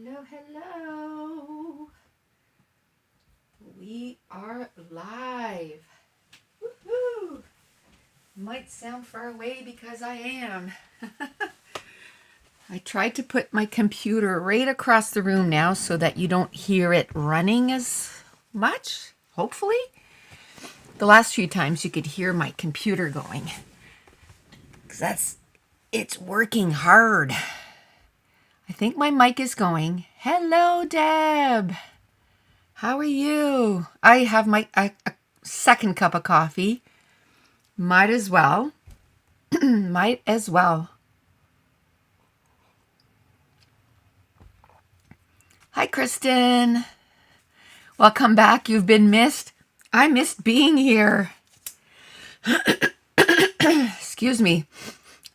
Hello, hello. We are live. Woohoo! Might sound far away because I am. I tried to put my computer right across the room now so that you don't hear it running as much, hopefully. The last few times you could hear my computer going. 'Cause it's working hard. I think my mic is going. Hello, Deb. How are you? I have a second cup of coffee. Might as well. Might as well. Hi, Kristen. Welcome back. You've been missed. I missed being here. Excuse me.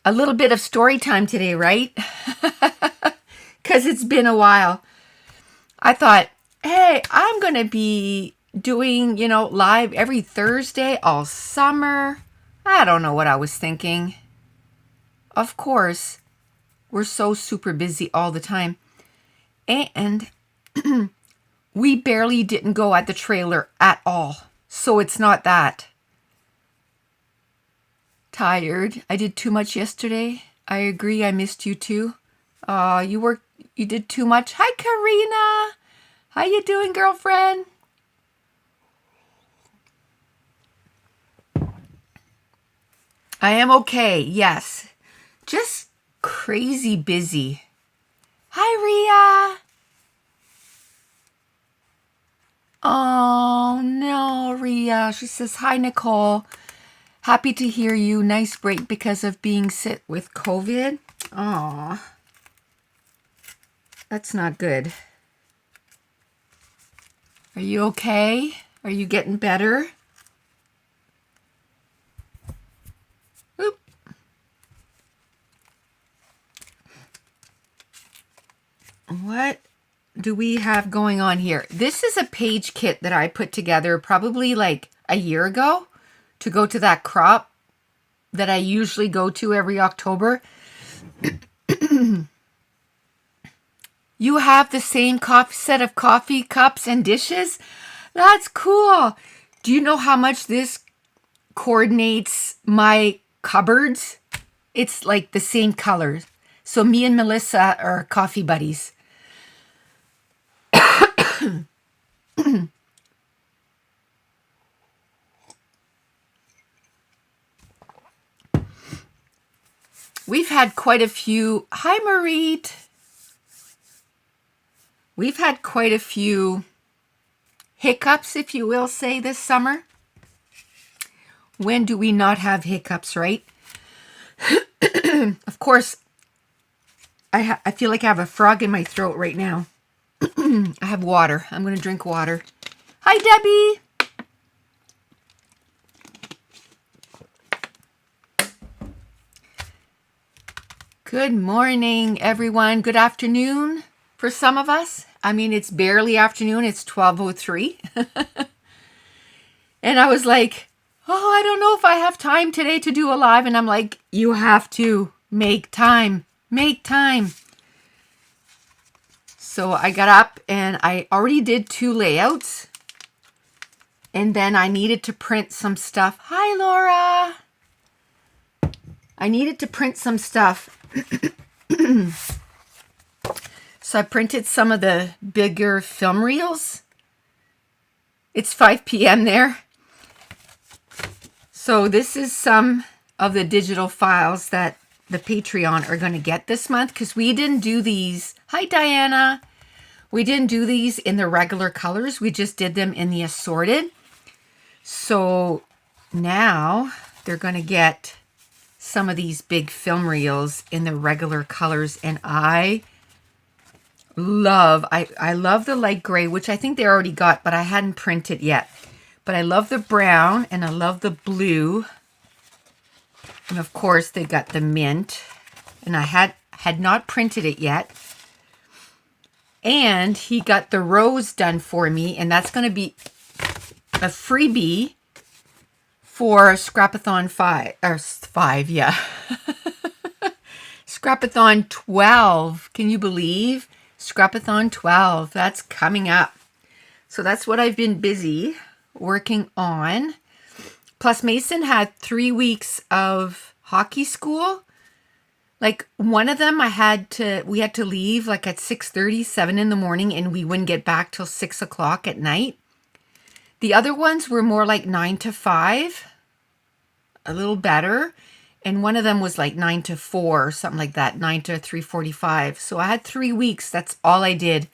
A little bit of story time today, right? Because it's been a while. I thought, hey, I'm going to be doing, live every Thursday all summer. I don't know what I was thinking. Of course, we're so super busy all the time. And we barely didn't go at the trailer at all. So it's not that. Tired. I did too much yesterday. I agree. I missed you too. You did too much. Hi, Karina. How you doing, girlfriend? I am okay. Yes. Just crazy busy. Hi, Ria. Oh, no, Ria. She says, hi, Nicole. Happy to hear you. Nice break because of being sick with COVID. Aw. That's not good. Are you okay? Are you getting better? Oop. What do we have going on here? This is a page kit that I put together probably like a year ago to go to that crop that I usually go to every October. You have the same set of coffee cups and dishes? That's cool. Do you know how much this coordinates my cupboards? It's like the same colors. So me and Melissa are coffee buddies. We've had quite a few. Hi, Marit. We've had quite a few hiccups, if you will say, this summer. When do we not have hiccups, right? Of course, I feel like I have a frog in my throat right now. I have water. I'm going to drink water. Hi, Debbie. Good morning, everyone. Good afternoon for some of us. I mean, it's barely afternoon. It's 12:03. And I was like, oh, I don't know if I have time today to do a live. And I'm like, you have to make time. Make time. So I got up and I already did 2 layouts. And then I needed to print some stuff. Hi, Laura. I needed to print some stuff. So I printed some of the bigger film reels. It's 5 p.m. there. So this is some of the digital files that the Patreon are going to get this month because we didn't do these. Hi, Diana. We didn't do these in the regular colors. We just did them in the assorted. So now they're going to get some of these big film reels in the regular colors. And I love the light gray, which I think they already got, but I hadn't printed yet. But I love the brown and I love the blue. And of course they got the mint. And I had not printed it yet. And he got the rose done for me. And that's going to be a freebie for Scrapathon 5, yeah. Scrapathon 12. Can you believe? Scrapathon 12, that's coming up. So that's what I've been busy working on. Plus Mason had 3 weeks of hockey school. Like one of them we had to leave like at 6:30, 7 in the morning, and we wouldn't get back till 6 o'clock at night. The other ones were more like 9 to 5, a little better. And one of them was like 9 to 4, something like that, 9 to 3:45. So I had 3 weeks. That's all I did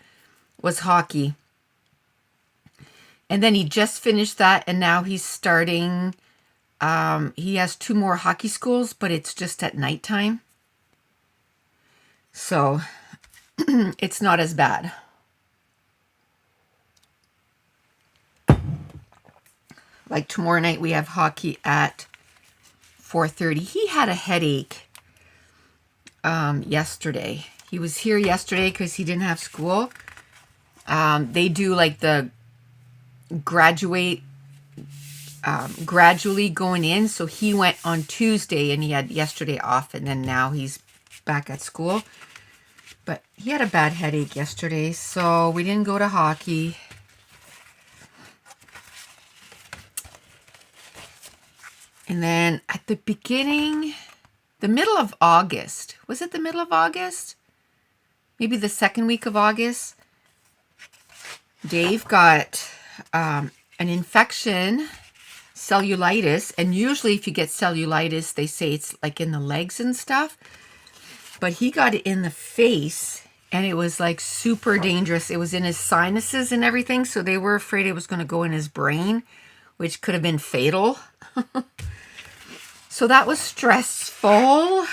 was hockey. And then he just finished that, and now he's starting. He has 2 more hockey schools, but it's just at nighttime. So it's not as bad. Like tomorrow night, we have hockey at 4:30. He had a headache yesterday. He was here yesterday because he didn't have school. They do like the gradually going in. So he went on Tuesday and he had yesterday off, and then now he's back at school. But he had a bad headache yesterday, so we didn't go to hockey. And then at the middle of August, was it the middle of August? Maybe the second week of August, Dave got an infection, cellulitis. And usually if you get cellulitis, they say it's like in the legs and stuff. But he got it in the face, and it was like super dangerous. It was in his sinuses and everything, so they were afraid it was going to go in his brain, which could have been fatal. So that was stressful.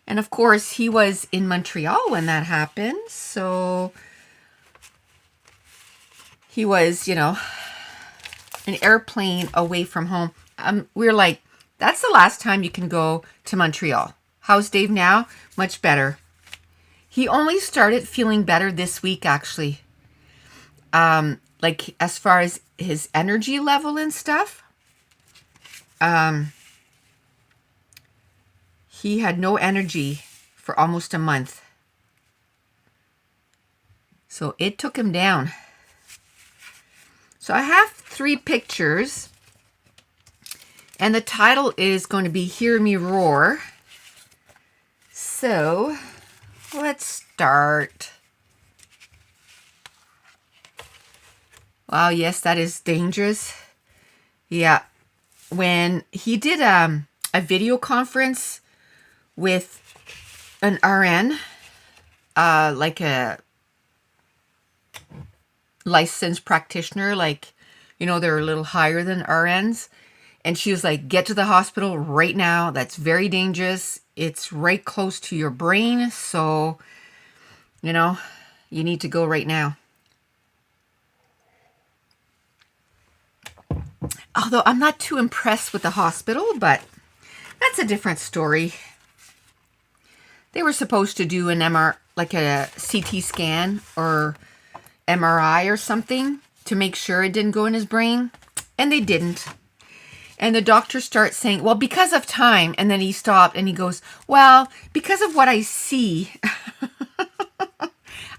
And of course, he was in Montreal when that happened. So he was, an airplane away from home. We were like, that's the last time you can go to Montreal. How's Dave now? Much better. He only started feeling better this week, actually. Like as far as his energy level and stuff. He had no energy for almost a month. So it took him down. So I have 3 pictures. And the title is going to be Hear Me Roar. So let's start. Wow, yes, that is dangerous. Yeah. When he did a video conference with an RN, like a licensed practitioner, like, they're a little higher than RNs. And she was like, get to the hospital right now. That's very dangerous. It's right close to your brain. So, you need to go right now. Although I'm not too impressed with the hospital, but that's a different story. They were supposed to do an like a CT scan or MRI or something to make sure it didn't go in his brain, and they didn't. And the doctor starts saying, well, because of time. And then he stopped and he goes, well, because of what I see,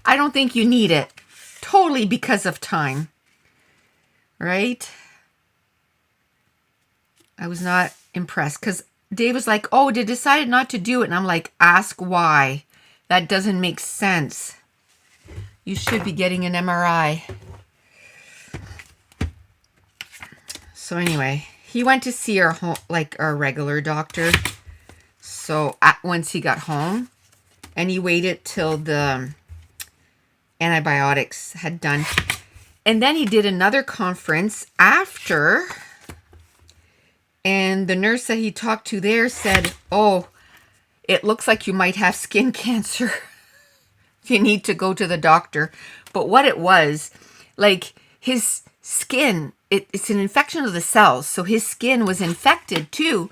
I don't think you need it. Totally because of time. Right? I was not impressed because Dave was like, oh, they decided not to do it. And I'm like, ask why. That doesn't make sense. You should be getting an MRI. So anyway, he went to see our regular doctor. So once he got home, and he waited till the antibiotics had done. And then he did another conference after. And the nurse that he talked to there said, oh, it looks like you might have skin cancer. You need to go to the doctor. But what it was, like his skin, it's an infection of the cells. So his skin was infected too.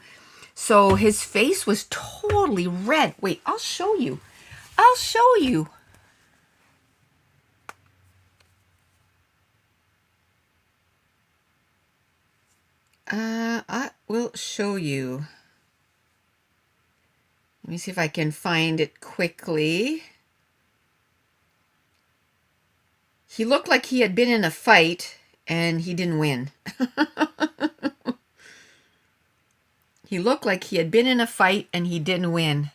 So his face was totally red. Wait, I'll show you. I will show you. Let me see if I can find it quickly. He looked like he had been in a fight and he didn't win. He looked like he had been in a fight and he didn't win.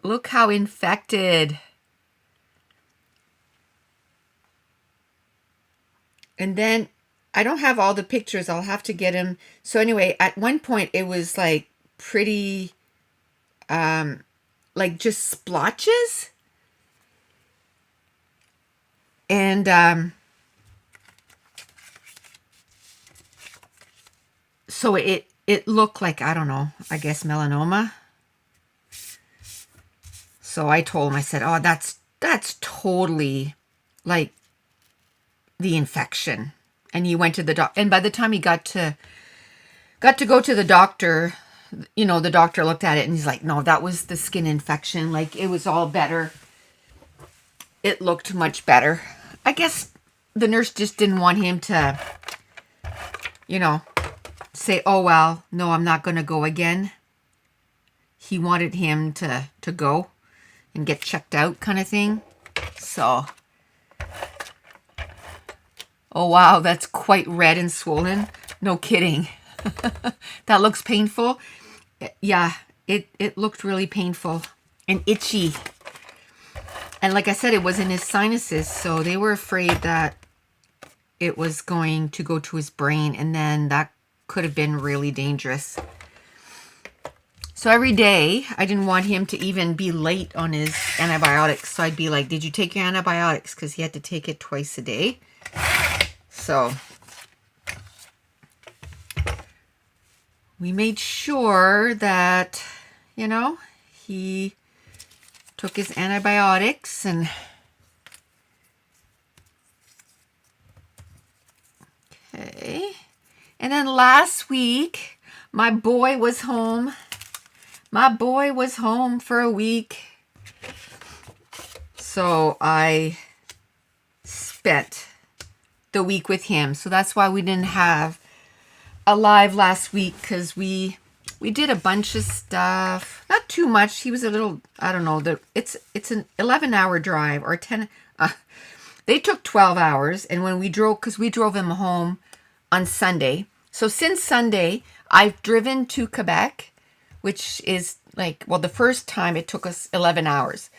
Look how infected. And then I don't have all the pictures. I'll have to get him. So anyway, at one point it was like pretty, like just splotches. And so it looked like, I don't know, I guess melanoma. So I told him, I said, oh, that's totally like the infection. And he went to the doctor. And by the time he got to go to the doctor, you know, the doctor looked at it and he's like, no, that was the skin infection. Like, it was all better. It looked much better. I guess the nurse just didn't want him to, you know, say, oh, well, no, I'm not going to go again. He wanted him to go and get checked out kind of thing. So, oh, wow, that's quite red and swollen. No kidding. That looks painful. Yeah, it looked really painful and itchy. And like I said, it was in his sinuses, so they were afraid that it was going to go to his brain, and then that could have been really dangerous. So every day, I didn't want him to even be late on his antibiotics. So I'd be like, did you take your antibiotics? Because he had to take it twice a day. So we made sure that, you know, he took his antibiotics and okay. And then last week, my boy was home. My boy was home for a week. So I spent the week with him. So that's why we didn't have a live last week, because we did a bunch of stuff. Not too much. He was a little, I don't know, it's an 11-hour drive or 10. They took 12 hours. And when we drove, because we drove him home on Sunday. So since Sunday, I've driven to Quebec, which is like, well, the first time it took us 11 hours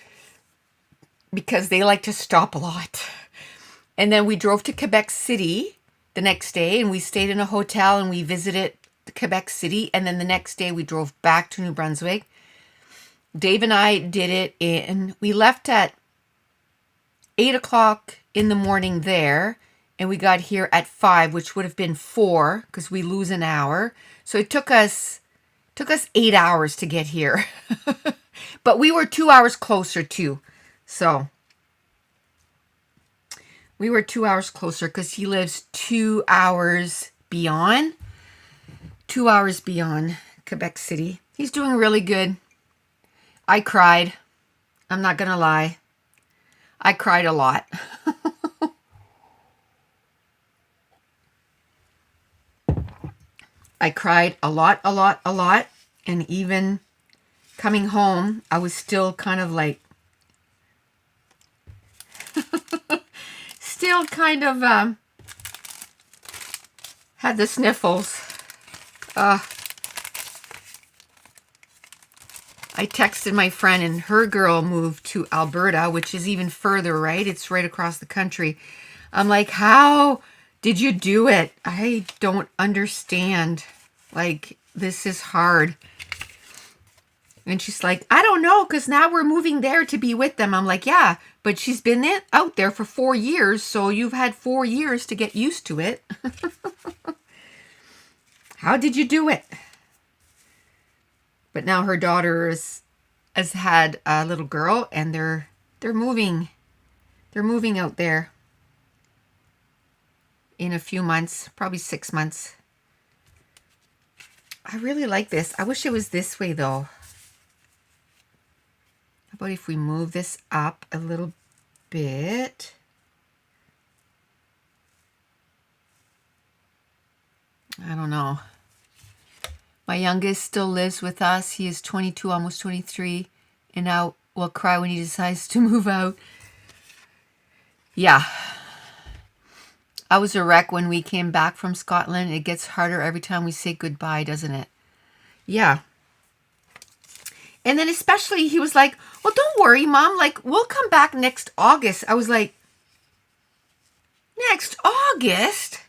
because they like to stop a lot. And then we drove to Quebec City the next day, and we stayed in a hotel and we visited Quebec City. And then the next day we drove back to New Brunswick. Dave and I did it we left at 8 o'clock in the morning there, and we got here at 5, which would have been 4 because we lose an hour. So it took us 8 hours to get here. But we were 2 hours closer too. So we were 2 hours closer because he lives 2 hours beyond. 2 hours beyond Quebec City. He's doing really good. I cried. I'm not going to lie. I cried a lot. I cried a lot. And even coming home, I was still kind of like, still kind of had the sniffles. I texted my friend, and her girl moved to Alberta, which is even further, right? It's right across the country. I'm like, how did you do it? I don't understand. Like, this is hard. And she's like, I don't know, because now we're moving there to be with them. I'm like, yeah, but she's been out there for 4 years, so you've had 4 years to get used to it. How did you do it? But now her daughter has had a little girl, and they're moving. They're moving out there in a few months, probably 6 months. I really like this. I wish it was this way though. How about if we move this up a little bit? I don't know. My youngest still lives with us. He is 22, almost 23. And now will cry when he decides to move out. Yeah. I was a wreck when we came back from Scotland. It gets harder every time we say goodbye, doesn't it? Yeah. And then especially he was like, well, don't worry, Mom. Like, we'll come back next August. I was like, next August?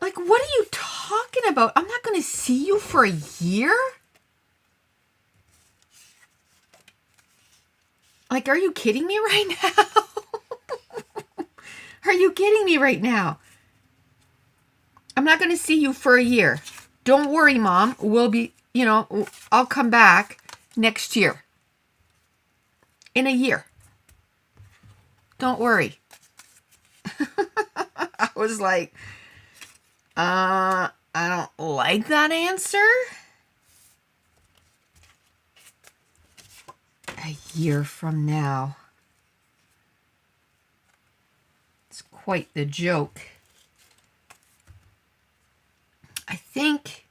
Like, what are you talking about? I'm not going to see you for a year? Like, are you kidding me right now? Are you kidding me right now? I'm not going to see you for a year. Don't worry, Mom. We'll be, I'll come back next year. In a year. Don't worry. I was like, I don't like that answer. A year from now. It's quite the joke. I think,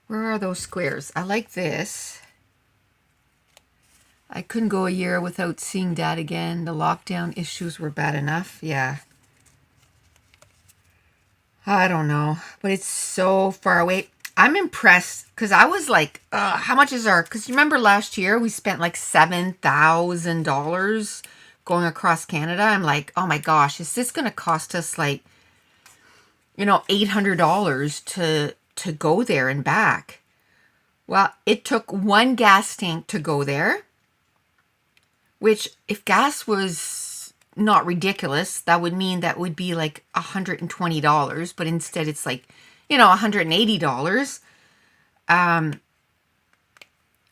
where are those squares? I like this. I couldn't go a year without seeing Dad again. The lockdown issues were bad enough. Yeah. I don't know, but it's so far away. I'm impressed because I was like, how much is our, because you remember last year we spent like $7,000 going across Canada. I'm like, oh my gosh, is this going to cost us like, $800 to go there and back? Well, it took one gas tank to go there, which if gas was not ridiculous, that would mean that would be like $120, but instead it's like, $180,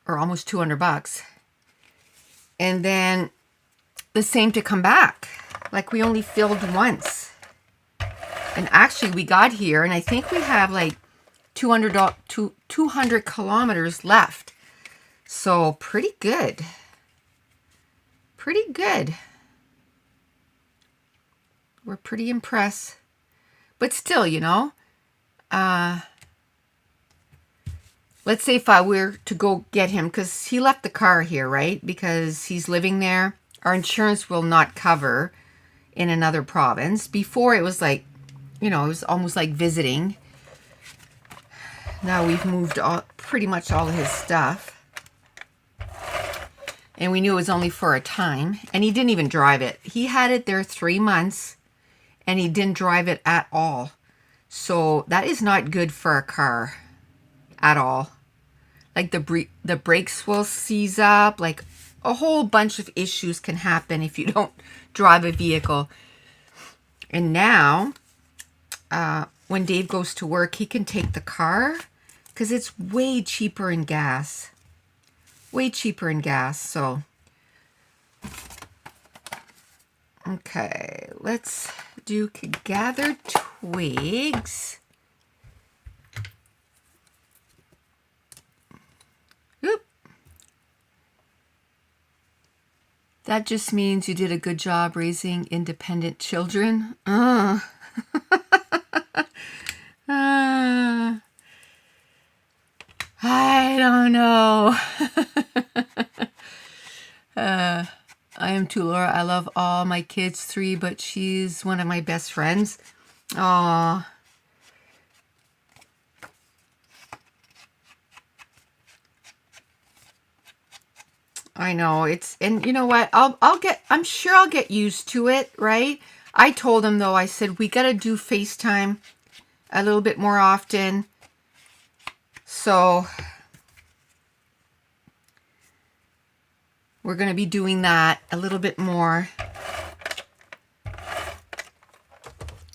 or almost $200. And then the same to come back. Like we only filled once. And actually we got here and I think we have like 200 kilometers left. So pretty good. Pretty good. We're pretty impressed. But still, let's say if I were to go get him, because he left the car here, right? Because he's living there. Our insurance will not cover in another province. Before it was like, it was almost like visiting. Now we've moved pretty much all of his stuff. And we knew it was only for a time. And he didn't even drive it. He had it there 3 months. And he didn't drive it at all. So that is not good for a car. At all. Like the brakes will seize up. Like a whole bunch of issues can happen if you don't drive a vehicle. And now, when Dave goes to work, he can take the car. Because it's way cheaper in gas. Way cheaper in gas. So, okay, let's do gather twigs. Oop. That just means you did a good job raising independent children. I don't know. I am too, Laura. I love all my kids, 3, but she's one of my best friends. Aww. I know and you know what? I'm sure I'll get used to it, right? I told him though, I said, we got to do FaceTime a little bit more often. So we're going to be doing that a little bit more.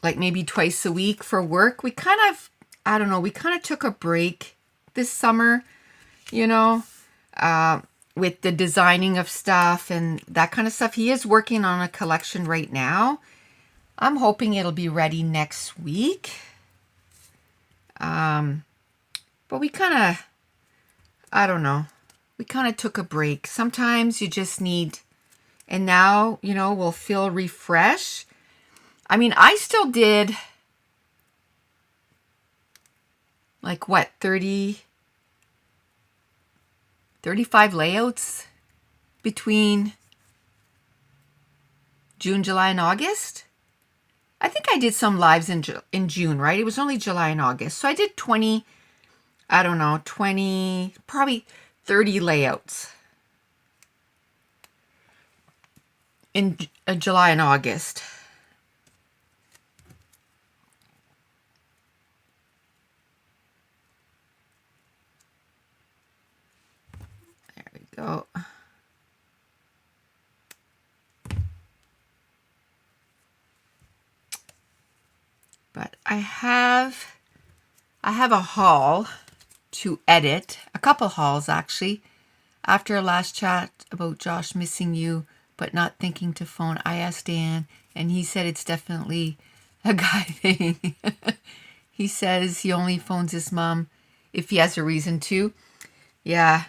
Like maybe twice a week for work. We kind of took a break this summer, with the designing of stuff and that kind of stuff. He is working on a collection right now. I'm hoping it'll be ready next week. But we kind of, we kind of took a break. Sometimes you just need, and now, we'll feel refreshed. I mean, I still did like what, 35 layouts between June, July, and August. I think I did some lives in June, right? It was only July and August. So I did 20, I don't know, 20, probably 30 layouts in July and August. There we go. But I have a haul to edit, a couple hauls actually. After our last chat about Josh missing you but not thinking to phone, I asked Dan and he said it's definitely a guy thing. He says he only phones his mom if he has a reason to. Yeah.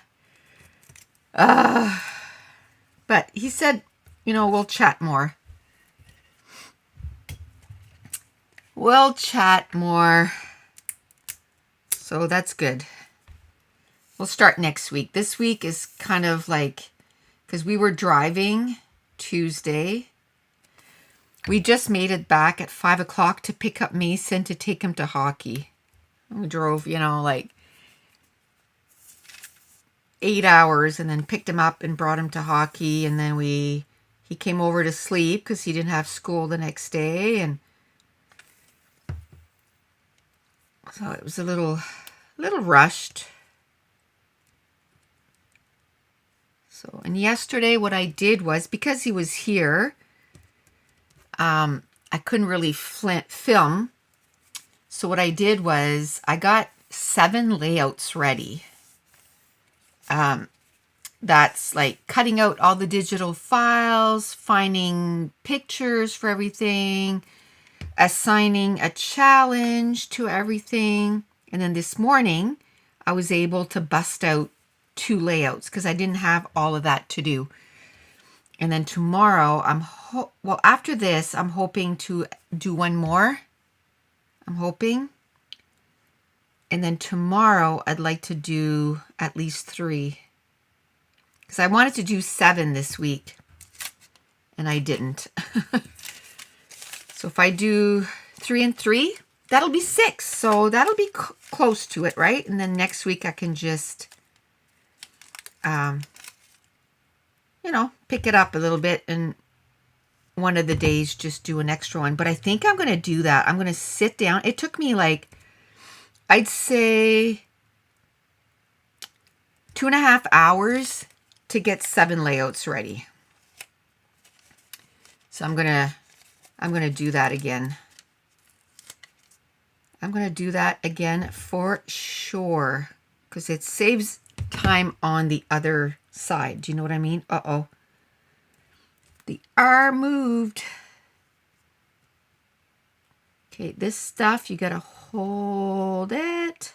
But he said, we'll chat more. We'll chat more. So that's good. We'll start next week. This week is kind of like, because we were driving Tuesday. We just made it back at 5 o'clock to pick up Mason to take him to hockey. We drove, like 8 hours and then picked him up and brought him to hockey. And then he came over to sleep because he didn't have school the next day. And so it was a little rushed. So, and yesterday what I did was, because he was here, I couldn't really film. So what I did was I got 7 layouts ready. That's like cutting out all the digital files, finding pictures for everything, assigning a challenge to everything. And then this morning, I was able to bust out 2 layouts because I didn't have all of that to do. And then tomorrow, after this, I'm hoping to do one more. I'm hoping. And then tomorrow, I'd like to do at least 3. Because I wanted to do 7 this week. And I didn't. So if I do 3 and 3, that'll be 6. So that'll be close to it, right? And then next week I can just, pick it up a little bit and one of the days just do an extra one. But I think I'm going to do that. I'm going to sit down. It took me I'd say 2.5 hours to get 7 layouts ready. So I'm going to do that again. I'm going to do that again for sure because it saves time on the other side. Do you know what I mean? Uh-oh. The R moved. Okay, this stuff, you got to hold it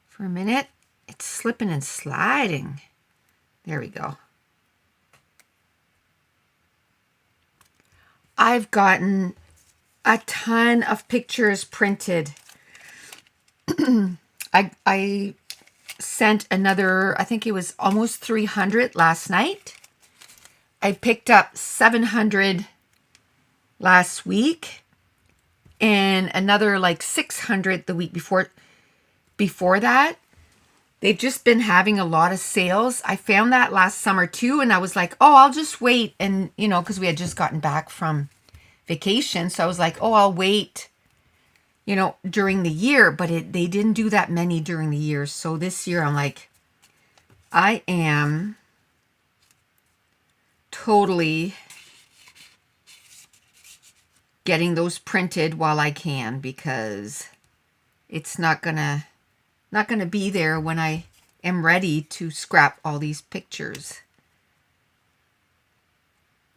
for a minute. It's slipping and sliding. There we go. I've gotten a ton of pictures printed. I sent another, I think it was almost 300 last night. I picked up 700 last week and another 600 the week before that. They've just been having a lot of sales. I found that last summer too, and I was like, oh, I'll just wait. And, because we had just gotten back from vacation. So I was like, oh, I'll wait, during the year. But they didn't do that many during the year. So this year I'm like, I am totally getting those printed while I can because it's not gonna be there when I am ready to scrap all these pictures.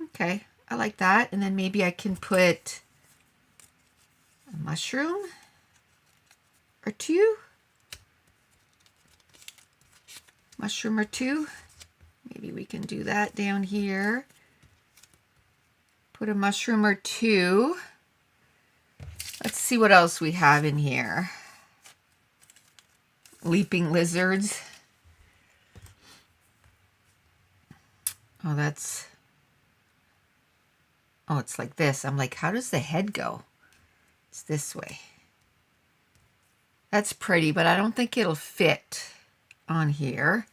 Okay, I like that. And then maybe I can put a mushroom or 2. Mushroom or 2. Maybe we can do that down here. Put a mushroom or 2. Let's see what else we have in here. Leaping lizards. Oh, oh, it's like this. I'm like, how does the head go? It's this way. That's pretty, but I don't think it'll fit on here.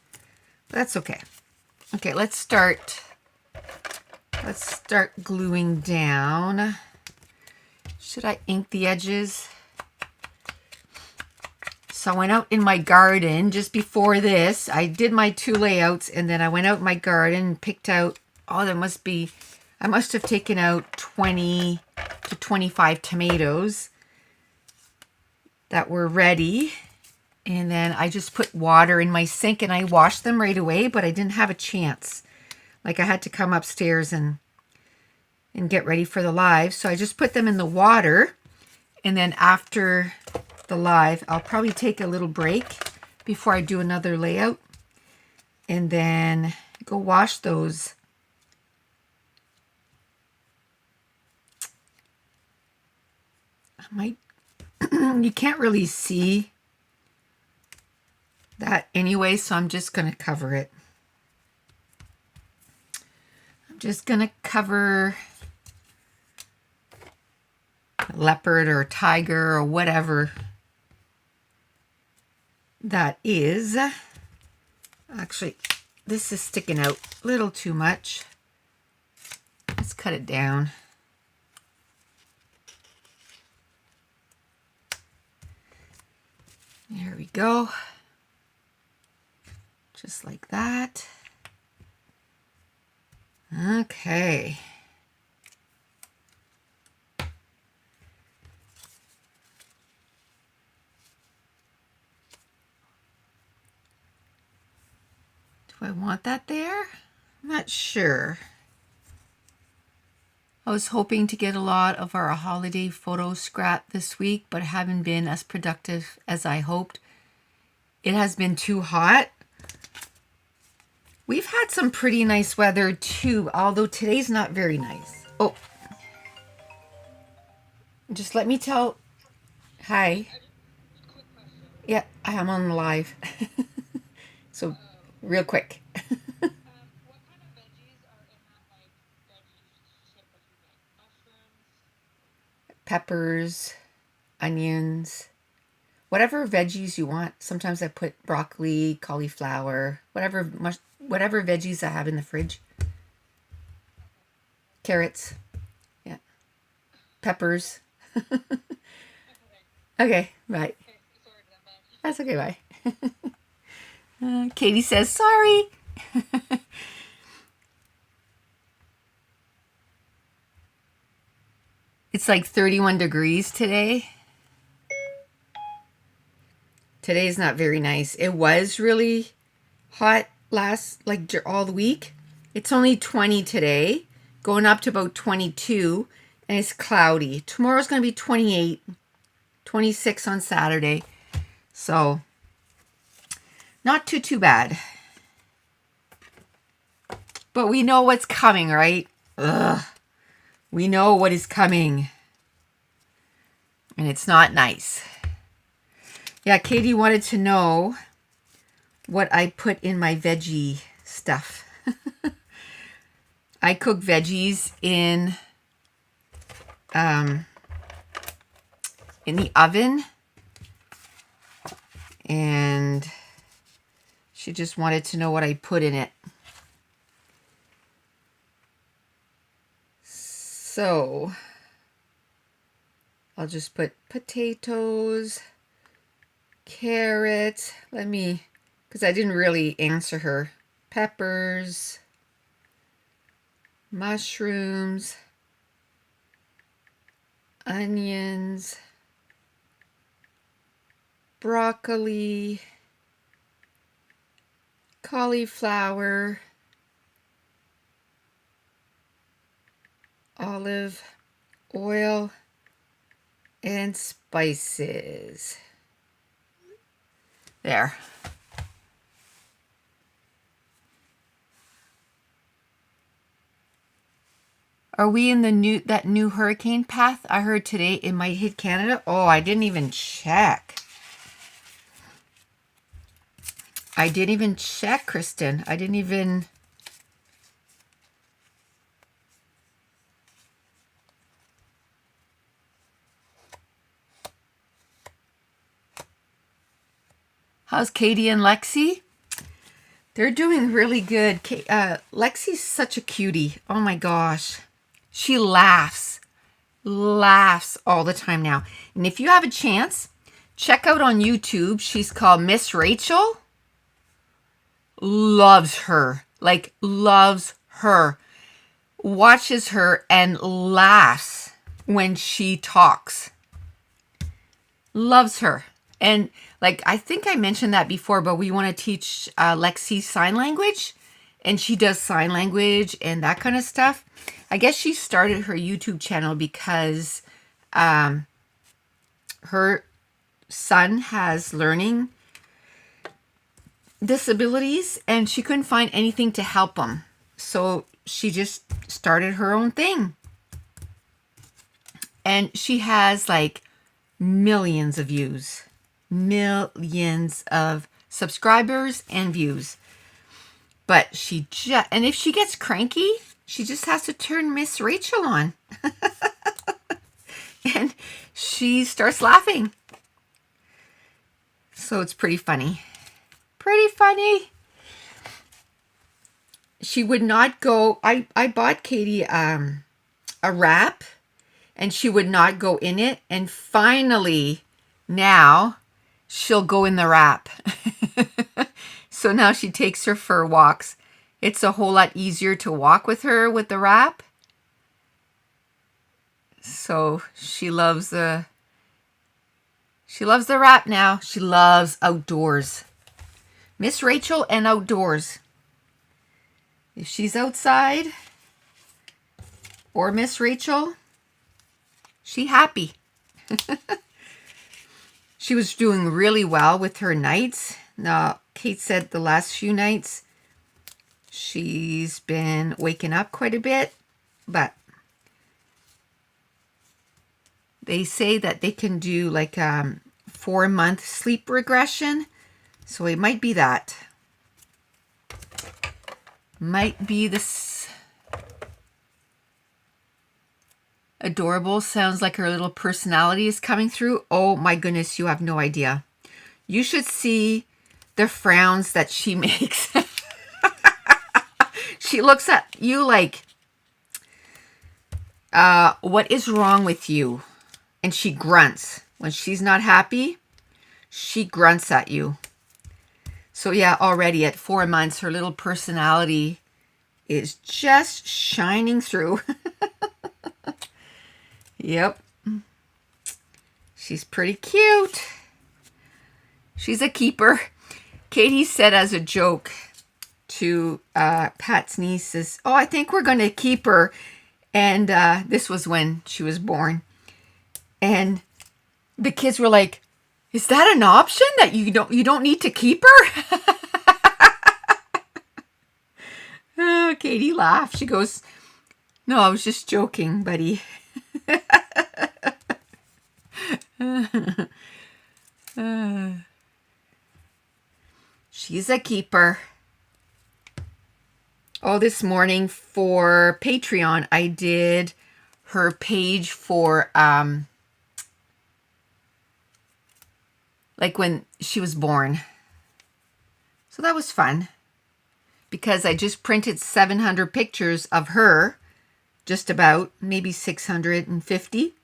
That's okay. Okay, let's start gluing down. Should I ink the edges? So I went out in my garden just before this. I did my 2 layouts, and then I went out in my garden and picked out, oh, I must have taken out 20 to 25 tomatoes that were ready. And then I just put water in my sink and I washed them right away, but I didn't have a chance. Like, I had to come upstairs and get ready for the live. So I just put them in the water, and then after the live, I'll probably take a little break before I do another layout, and then go wash those. I might, you can't really see that anyway, so I'm just going to cover it. I'm just going to cover leopard or tiger or whatever that is. Actually, this is sticking out a little too much. Let's cut it down. There we go. Just like that. Okay. Do I want that there? I'm not sure. I was hoping to get a lot of our holiday photo scrap this week, but haven't been as productive as I hoped. It has been too hot. We've had some pretty nice weather too, although today's not very nice. Oh, just let me tell. Hi. Yeah, I'm on live. So, real quick. Peppers, onions, whatever veggies you want. Sometimes I put broccoli, cauliflower, whatever veggies I have in the fridge. Carrots, yeah, peppers. Okay, bye. That's okay, bye. Katie says sorry. It's like 31 degrees today. Today's not very nice. It was really hot all the week. It's only 20 today, going up to about 22, and it's cloudy. Tomorrow's going to be 28, 26 on Saturday. So, not too bad. But we know what's coming, right? Ugh. We know what is coming. And it's not nice. Yeah, Katie wanted to know what I put in my veggie stuff. I cook veggies in the oven. And she just wanted to know what I put in it. So, I'll just put potatoes, carrots, because I didn't really answer her, peppers, mushrooms, onions, broccoli, cauliflower, olive oil, and spices. There. Are we in that new hurricane path? I heard today it might hit Canada. Oh, I didn't even check. Kristen. I didn't even How's Katie and Lexi? They're doing really good. Lexi's such a cutie. Oh my gosh. She laughs all the time now. And if you have a chance, check out on YouTube. She's called Miss Rachel. Loves her. Like, loves her. Watches her and laughs when she talks. Loves her. And like, I think I mentioned that before, but we want to teach Lexi sign language, and she does sign language and that kind of stuff. I guess she started her YouTube channel because her son has learning disabilities and she couldn't find anything to help him. So she just started her own thing. And she has like millions of views. Millions of subscribers and views. But she just, and if she gets cranky, she just has to turn Miss Rachel on. And she starts laughing. So it's pretty funny. Pretty funny. She would not go, I bought Katie a wrap, and she would not go in it. And finally, now, she'll go in the wrap. So now she takes her for walks. It's a whole lot easier to walk with her with the wrap. So she loves the wrap now. She loves outdoors. Miss Rachel and outdoors. If she's outside or Miss Rachel, she happy. She was doing really well with her nights. Now, Kate said the last few nights she's been waking up quite a bit, but they say that they can do like 4-month sleep regression. So it might be that. Might be this. Adorable. Sounds like her little personality is coming through. Oh my goodness, you have no idea. You should see the frowns that she makes. She looks at you like, what is wrong with you? And she grunts. When she's not happy, she grunts at you. So yeah, already at 4 months, her little personality is just shining through. Yep. She's pretty cute. She's a keeper. Katie said as a joke to Pat's nieces, oh, I think we're going to keep her. And this was when she was born. And the kids were like, is that an option that you don't need to keep her? Oh, Katie laughed. She goes, no, I was just joking, buddy. She's a keeper. Oh, this morning for Patreon, I did her page for like when she was born. So that was fun because I just printed 700 pictures of her, just about, maybe 650.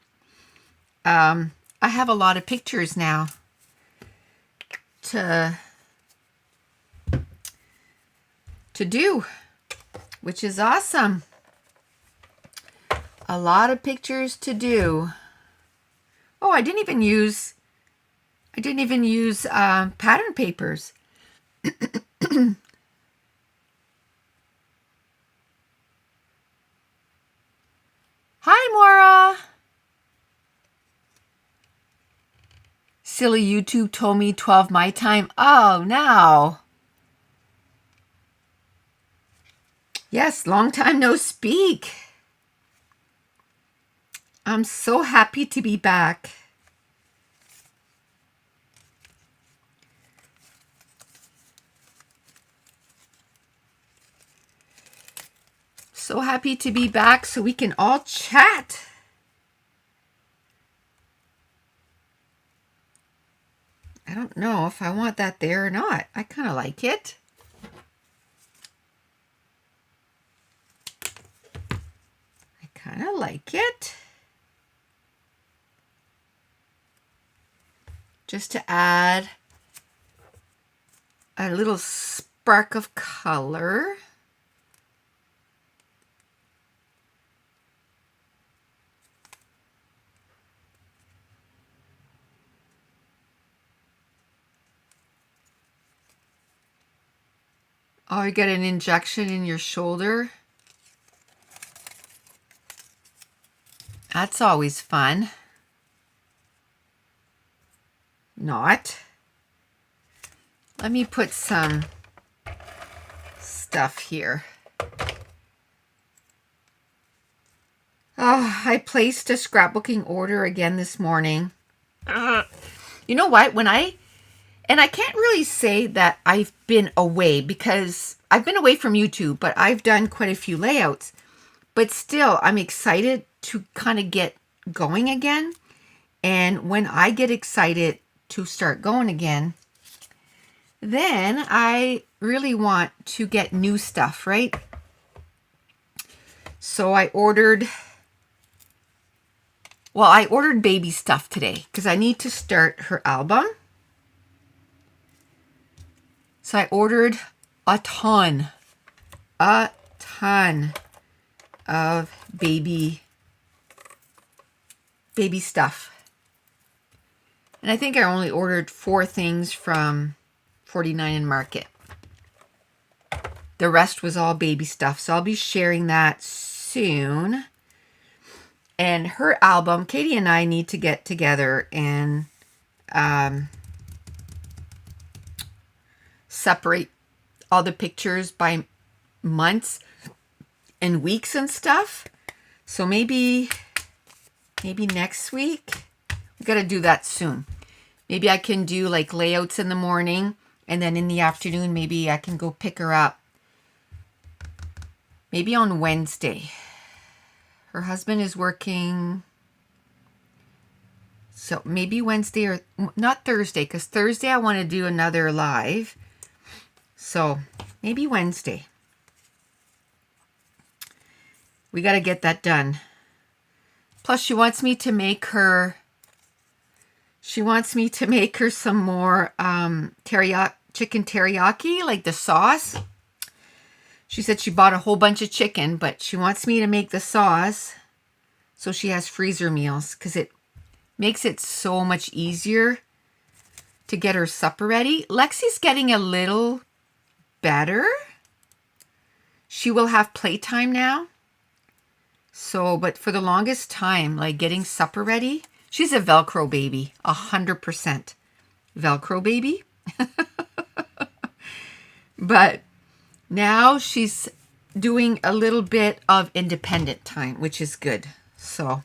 I have a lot of pictures now to do, which is awesome. A lot of pictures to do. Oh, I didn't even use pattern papers. Hi, Maura. Silly YouTube told me 12 my time. Oh, no. Yes, long time no speak. I'm so happy to be back. So happy to be back so we can all chat. I don't know if I want that there or not. I kind of like it. I kind of like it. Just to add a little spark of color. Oh, you get an injection in your shoulder. That's always fun. Not. Let me put some stuff here. Oh, I placed a scrapbooking order again this morning. You know what? And I can't really say that I've been away because I've been away from YouTube, but I've done quite a few layouts. But still, I'm excited to kind of get going again. And when I get excited to start going again, then I really want to get new stuff, right? So I ordered baby stuff today because I need to start her album. So I ordered a ton of baby stuff. And I think I only ordered 4 things from 49 Market. The rest was all baby stuff. So I'll be sharing that soon. And her album, Katie and I need to get together and separate all the pictures by months and weeks and stuff. So maybe next week. We got to do that soon. Maybe I can do like layouts in the morning, and then in the afternoon maybe I can go pick her up. Maybe on Wednesday. Her husband is working, so maybe Wednesday, or not Thursday, because Thursday I want to do another live. So maybe Wednesday. We got to get that done. Plus she wants me to make her some more chicken teriyaki, like the sauce. She said she bought a whole bunch of chicken, but she wants me to make the sauce so she has freezer meals, because it makes it so much easier to get her supper ready. Lexi's getting a little better. She will have playtime now. So, but for the longest time, like getting supper ready, she's a Velcro baby, 100% Velcro baby. But now she's doing a little bit of independent time, which is good. So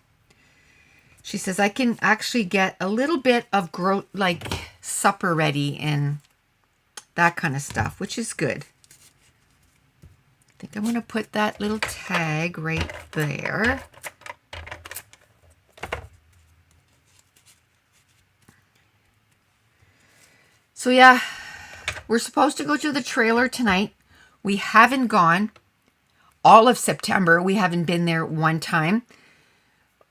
she says I can actually get a little bit of like supper ready and that kind of stuff, which is good. I think I'm going to put that little tag right there. So yeah, we're supposed to go to the trailer tonight. We haven't gone all of September. We haven't been there one time.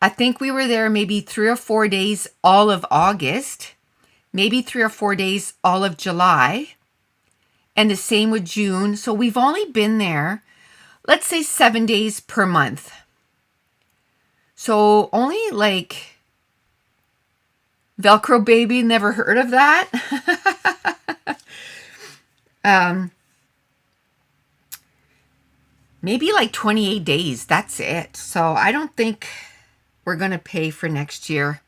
I think we were there maybe 3 or 4 days all of August, maybe 3 or 4 days all of July, and the same with June. So we've only been there, let's say 7 days per month. So only like Velcro baby, never heard of that. Maybe like 28 days. That's it. So I don't think we're going to pay for next year.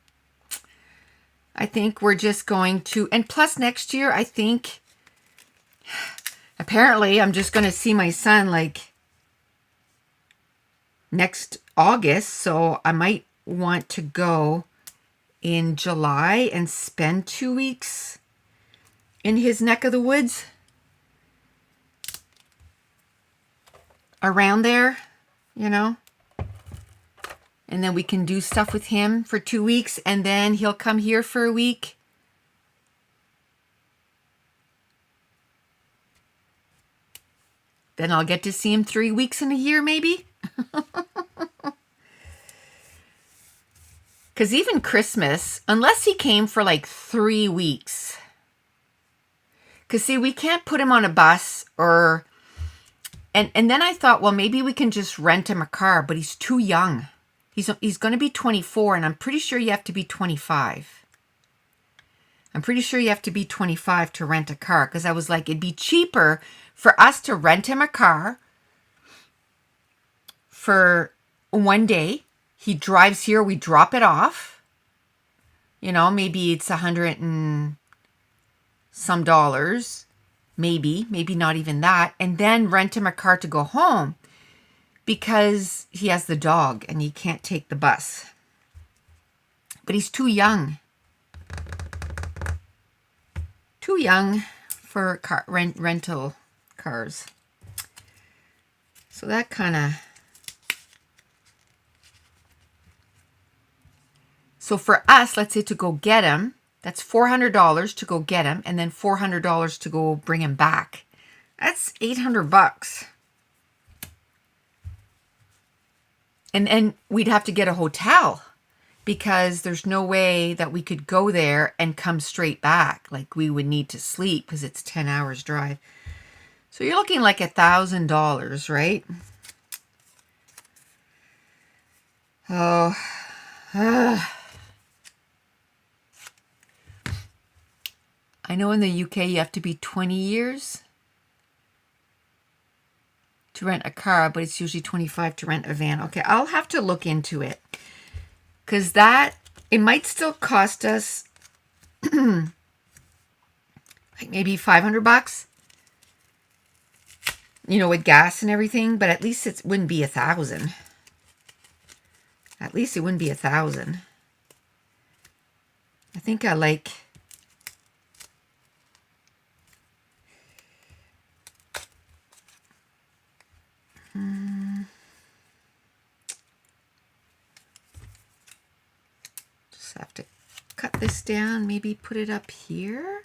I think we're just going to, and plus next year, I think, apparently I'm just going to see my son like next August. So I might want to go in July and spend 2 weeks in his neck of the woods. Around there, you know, and then we can do stuff with him for 2 weeks, and then he'll come here for a week, Then I'll get to see him 3 weeks in a year, maybe. Because even Christmas, unless he came for like 3 weeks. Because see, we can't put him on a bus or... And then I thought, well, maybe we can just rent him a car, but he's too young. He's going to be 24, and I'm pretty sure you have to be 25. I'm pretty sure you have to be 25 to rent a car, because I was like, it'd be cheaper for us to rent him a car for 1 day. He drives here, we drop it off. You know, maybe it's $100 and some dollars. Maybe not even that. And then rent him a car to go home because he has the dog and he can't take the bus. But he's too young. Too young for rental cars. So that kind of... So for us, let's say to go get him, that's $400 to go get him, and then $400 to go bring him back. That's $800. And then we'd have to get a hotel because there's no way that we could go there and come straight back. Like we would need to sleep because it's 10 hours drive. So you're looking like $1,000, right? Oh, I know in the UK you have to be 20 years to rent a car, but it's usually 25 to rent a van. Okay, I'll have to look into it because it might still cost us like maybe $500, you know, with gas and everything, but at least it wouldn't be 1,000. At least it wouldn't be 1,000. I think I like... Just have to cut this down, maybe put it up here.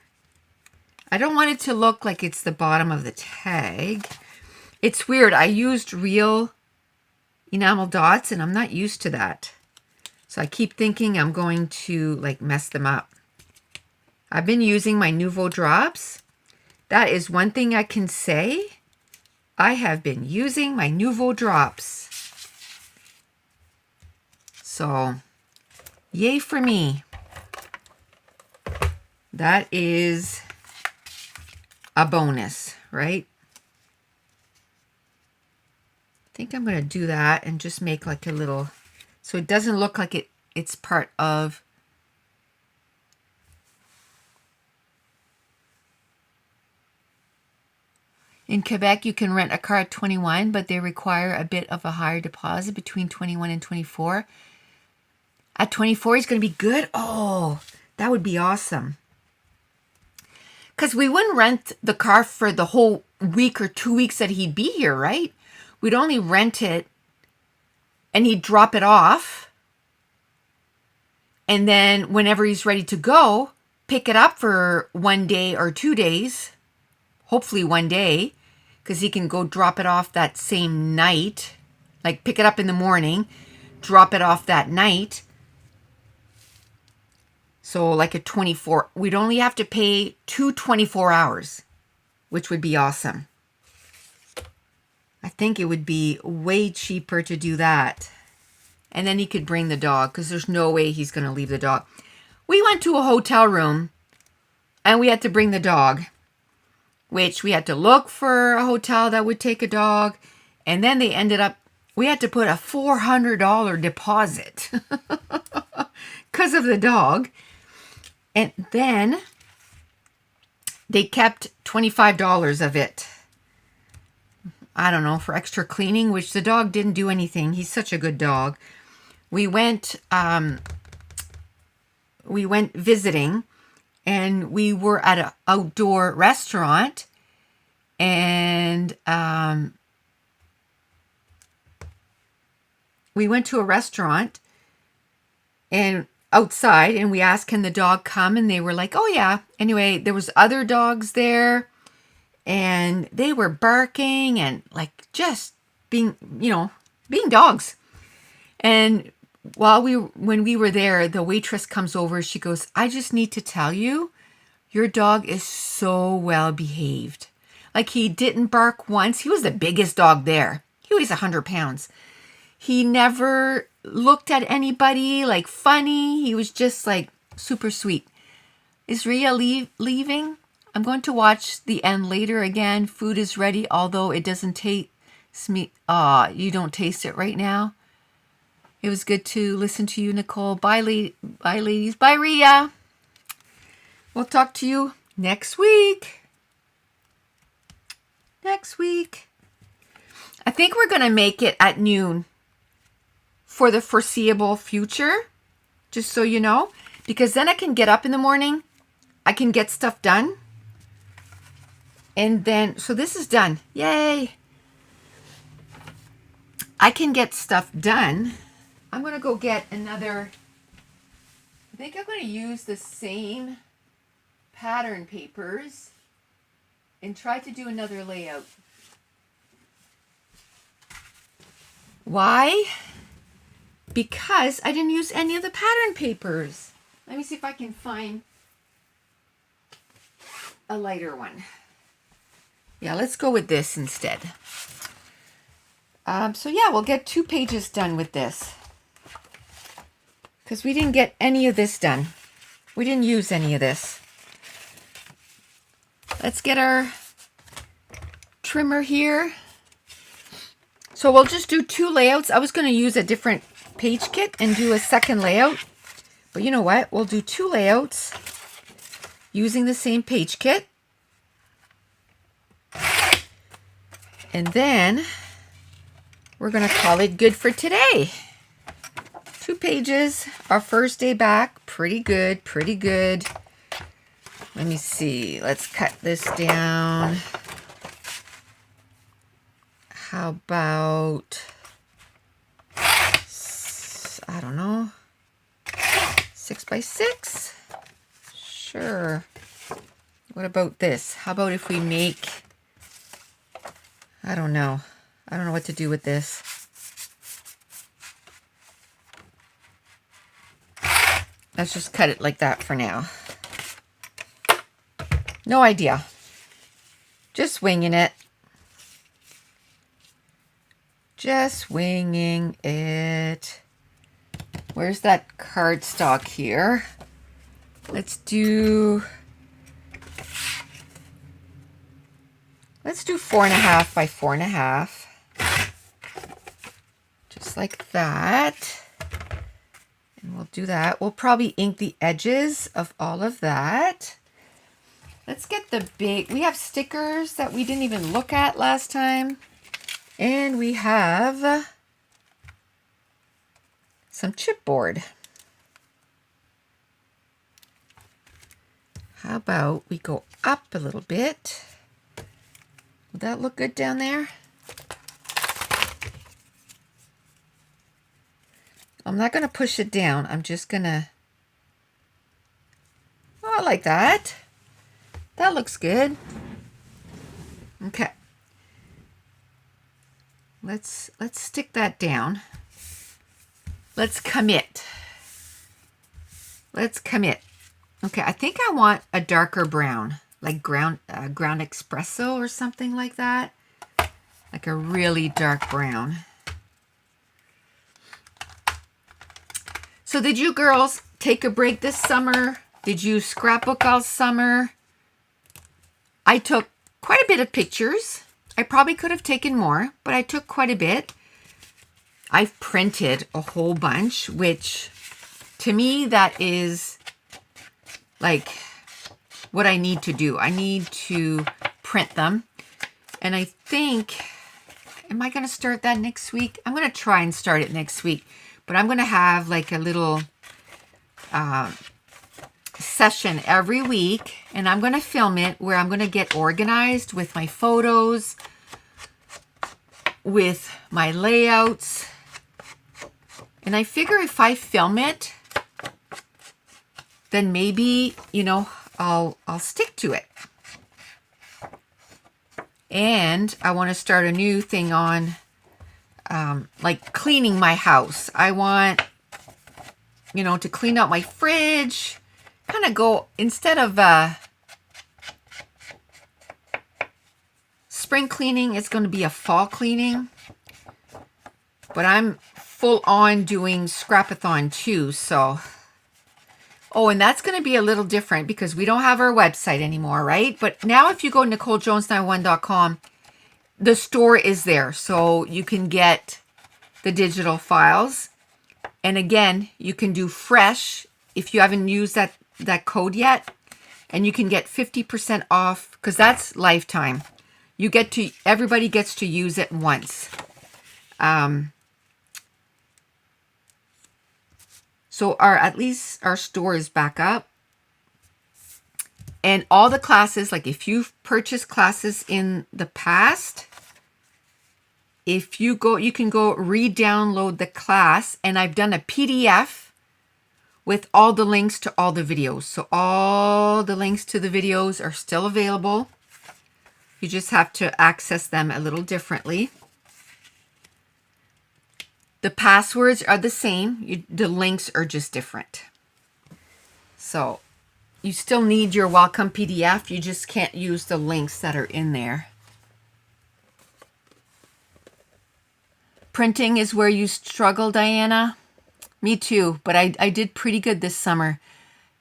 I don't want it to look like it's the bottom of the tag. It's weird. I used real enamel dots and I'm not used to that. So I keep thinking I'm going to like mess them up. I've been using my Nuvo drops. That is one thing I can say. I have been using my Nuvo drops. So, yay for me. That is a bonus, right? I think I'm going to do that and just make like a little, so it doesn't look like it's part of. In Quebec, you can rent a car at 21, but they require a bit of a higher deposit between 21 and 24. At 24, he's going to be good. Oh, that would be awesome. Because we wouldn't rent the car for the whole week or 2 weeks that he'd be here, right? We'd only rent it and he'd drop it off. And then whenever he's ready to go, pick it up for 1 day or 2 days. Hopefully 1 day, because he can go drop it off that same night. Like pick it up in the morning, drop it off that night. So like a 24, we'd only have to pay 24 hours, which would be awesome. I think it would be way cheaper to do that. And then he could bring the dog, because there's no way he's going to leave the dog. We went to a hotel room and we had to bring the dog, which we had to look for a hotel that would take a dog. And then they ended up, we had to put a $400 deposit because of the dog. And then they kept $25 of it. I don't know, for extra cleaning, which the dog didn't do anything. He's such a good dog. We went visiting, and we were at an outdoor restaurant, and we went to a restaurant and outside, and we asked, can the dog come? And they were like, oh yeah. Anyway, there was other dogs there, and they were barking and like just being, being dogs. And when we were there, the waitress comes over, she goes, I just need to tell you, your dog is so well behaved. Like, he didn't bark once. He was the biggest dog there. He weighs 100 pounds. He never looked at anybody like funny. He was just like super sweet. Is Rhea leaving? I'm going to watch the end later again. Food is ready, although it doesn't taste me. You don't taste it right now. It was good to listen to you, Nicole. Bye, ladies. Bye, Rhea. We'll talk to you next week. Next week. I think we're going to make it at noon for the foreseeable future, just so you know, because then I can get up in the morning. I can get stuff done. And then, so this is done. Yay. I can get stuff done. I'm going to go get another, I think I'm going to use the same pattern papers and try to do another layout. Why? Because I didn't use any of the pattern papers. Let me see if I can find a lighter one. Yeah, let's go with this instead. So yeah, we'll get 2 pages done with this. Because we didn't get any of this done. We didn't use any of this. Let's get our trimmer here. So we'll just do 2 layouts. I was going to use a different page kit and do a second layout. But you know what? We'll do 2 layouts using the same page kit. And then we're going to call it good for today. 2 pages, our first day back. Pretty good, pretty good. Let me see. Let's cut this down. How about, I don't know, 6 by 6? Sure. What about this? How about if we make, I don't know. I don't know what to do with this. Let's just cut it like that for now. No idea. Just winging it. Just winging it. Where's that cardstock here? Let's do 4.5 by 4.5. Just like that. And we'll do that. We'll probably ink the edges of all of that. Let's get the big, we have stickers that we didn't even look at last time. And we have some chipboard. How about we go up a little bit? Would that look good down there? I'm not going to push it down. I'm just going to, oh, I like that. That looks good. Okay. Let's stick that down. Let's commit. Let's commit. Okay, I think I want a darker brown, like ground espresso or something like that. Like a really dark brown. So did you girls take a break this summer? Did you scrapbook all summer? I took quite a bit of pictures. I probably could have taken more, but I took quite a bit. I've printed a whole bunch, which to me, that is like what I need to do. I need to print them. And I think, am I going to start that next week? I'm going to try and start it next week, but I'm going to have like a little session every week, and I'm going to film it where I'm going to get organized with my photos, with my layouts. And I figure if I film it, then maybe, you know, I'll stick to it. And I want to start a new thing on like cleaning my house. I want, you know, to clean out my fridge, kind of go, instead of spring cleaning, it's going to be a fall cleaning. But I'm full on doing Scrapathon too, so. Oh, and that's going to be a little different because we don't have our website anymore, right? But now if you go to NicoleJones91.com, the store is there. So you can get the digital files. And again, you can do fresh if you haven't used that code yet. And you can get 50% off because that's lifetime. You get to, everybody gets to use it once. So at least our store is back up. And all the classes, like if you've purchased classes in the past, if you go, you can go re-download the class. And I've done a PDF with all the links to all the videos. So all the links to the videos are still available. You just have to access them a little differently. The passwords are the same. The links are just different. So you still need your welcome PDF. You just can't use the links that are in there. Printing is where you struggle, Diana. Me too, but I did pretty good this summer.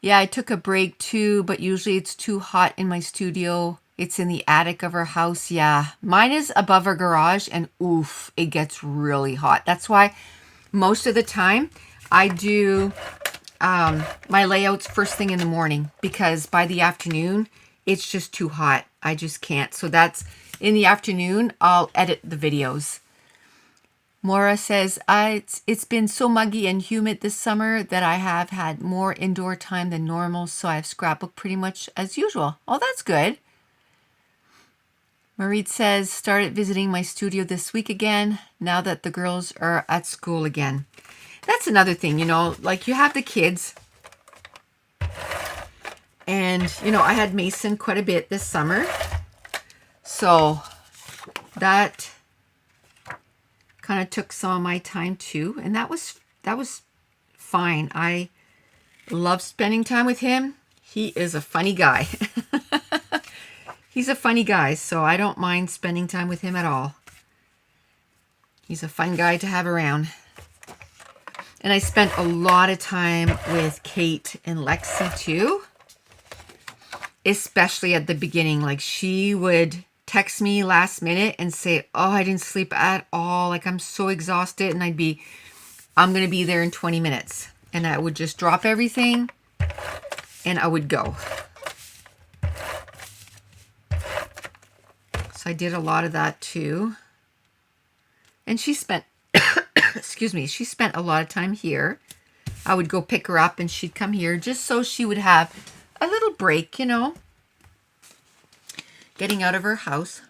Yeah, I took a break too, but usually it's too hot in my studio. It's in the attic of our house. Yeah, mine is above our garage and oof, it gets really hot. That's why most of the time I do my layouts first thing in the morning because by the afternoon, it's just too hot. I just can't. So that's in the afternoon, I'll edit the videos. Maura says, it's been so muggy and humid this summer that I have had more indoor time than normal. So I've scrapbooked pretty much as usual. Oh, that's good. Marie says, started visiting my studio this week again, now that the girls are at school again. That's another thing, you know, like you have the kids. And, you know, I had Mason quite a bit this summer. So that kind of took some of my time too. And that was fine. I love spending time with him. He is a funny guy. He's a funny guy, so I don't mind spending time with him at all. He's a fun guy to have around. And I spent a lot of time with Kate and Lexi too. Especially at the beginning. Like she would text me last minute and say, oh, I didn't sleep at all. Like I'm so exhausted. And I'm going to be there in 20 minutes. And I would just drop everything and I would go. I did a lot of that too. And she spent, excuse me, she spent a lot of time here. I would go pick her up and she'd come here just so she would have a little break, you know, getting out of her house.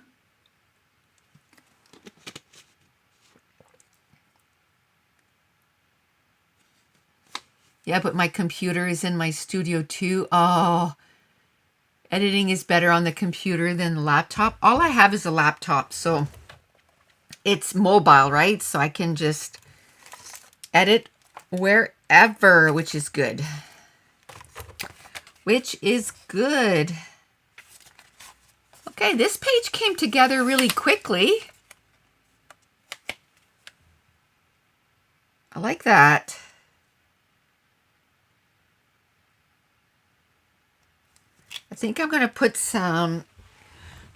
Yeah, but my computer is in my studio too. Oh, editing is better on the computer than the laptop. All I have is a laptop, so it's mobile, right? So I can just edit wherever, which is good. Which is good. Okay, this page came together really quickly. I like that. I think I'm going to put some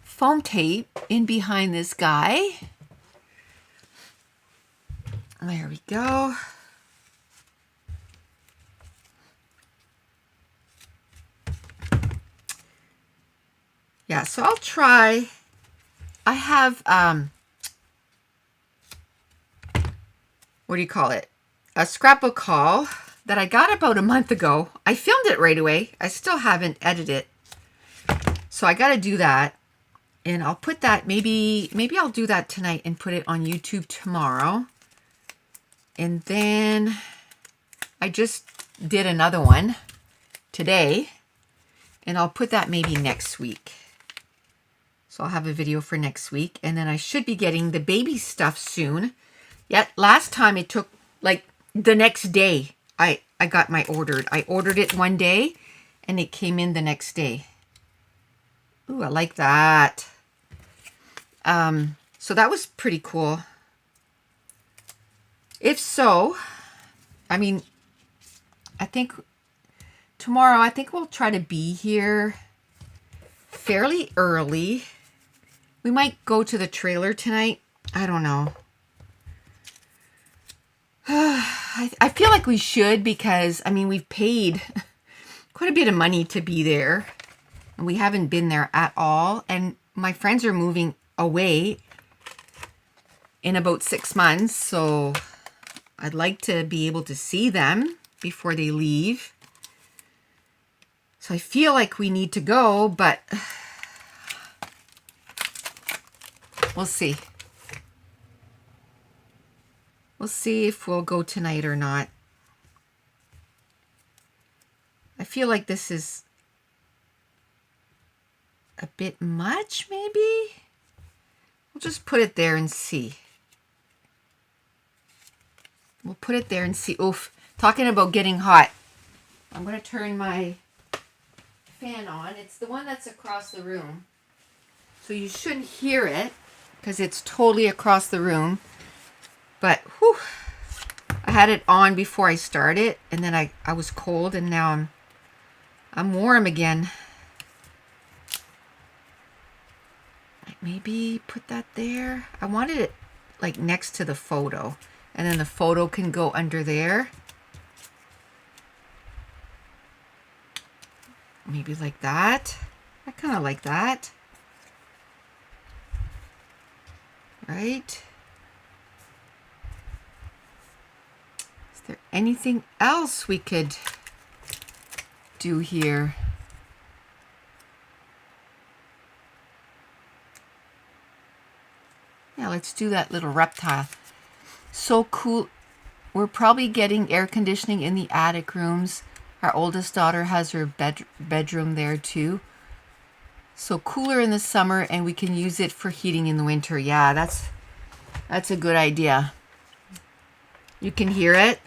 foam tape in behind this guy. There we go. Yeah, so I'll try. I have, what do you call it? A scrapbook haul that I got about a month ago. I filmed it right away. I still haven't edited it. So I got to do that. And I'll put that, maybe I'll do that tonight and put it on YouTube tomorrow. And then I just did another one today. And I'll put that maybe next week. So So I'll have a video for next week. And then I should be getting the baby stuff soon. Yet last time it took like the next day I got my ordered. I ordered it one day and it came in the next day. Ooh, I like that. So that was pretty cool. If so, I mean, I think tomorrow, I think we'll try to be here fairly early. We might go to the trailer tonight. I don't know. I feel like we should because, I mean, we've paid quite a bit of money to be there. And we haven't been there at all. And my friends are moving away in about 6 months. So I'd like to be able to see them before they leave. So I feel like we need to go, but we'll see. We'll see if we'll go tonight or not. I feel like this is a bit much, maybe? We'll just put it there and see. We'll put it there and see. Oof, talking about getting hot. I'm going to turn my fan on. It's the one that's across the room. So you shouldn't hear it because it's totally across the room. But whew, I had it on before I started and then I was cold and now I'm warm again. Maybe put that there. I wanted it like next to the photo and then the photo can go under there. Maybe like that. I kind of like that. Right? Is there anything else we could do here? Yeah, let's do that little reptile. So cool. We're probably getting air conditioning in the attic rooms. Our oldest daughter has her bedroom there too. So cooler in the summer and we can use it for heating in the winter. Yeah, that's a good idea. You can hear it.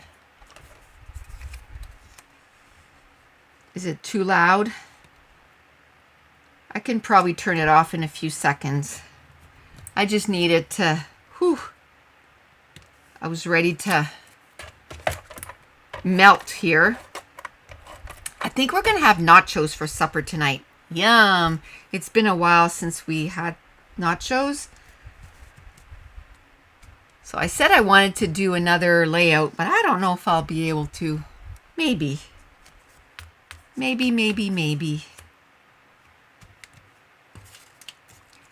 Is it too loud? I can probably turn it off in a few seconds. I just needed to, whew, I was ready to melt here. I think we're going to have nachos for supper tonight. Yum. It's been a while since we had nachos. So I said I wanted to do another layout, but I don't know if I'll be able to. Maybe. Maybe.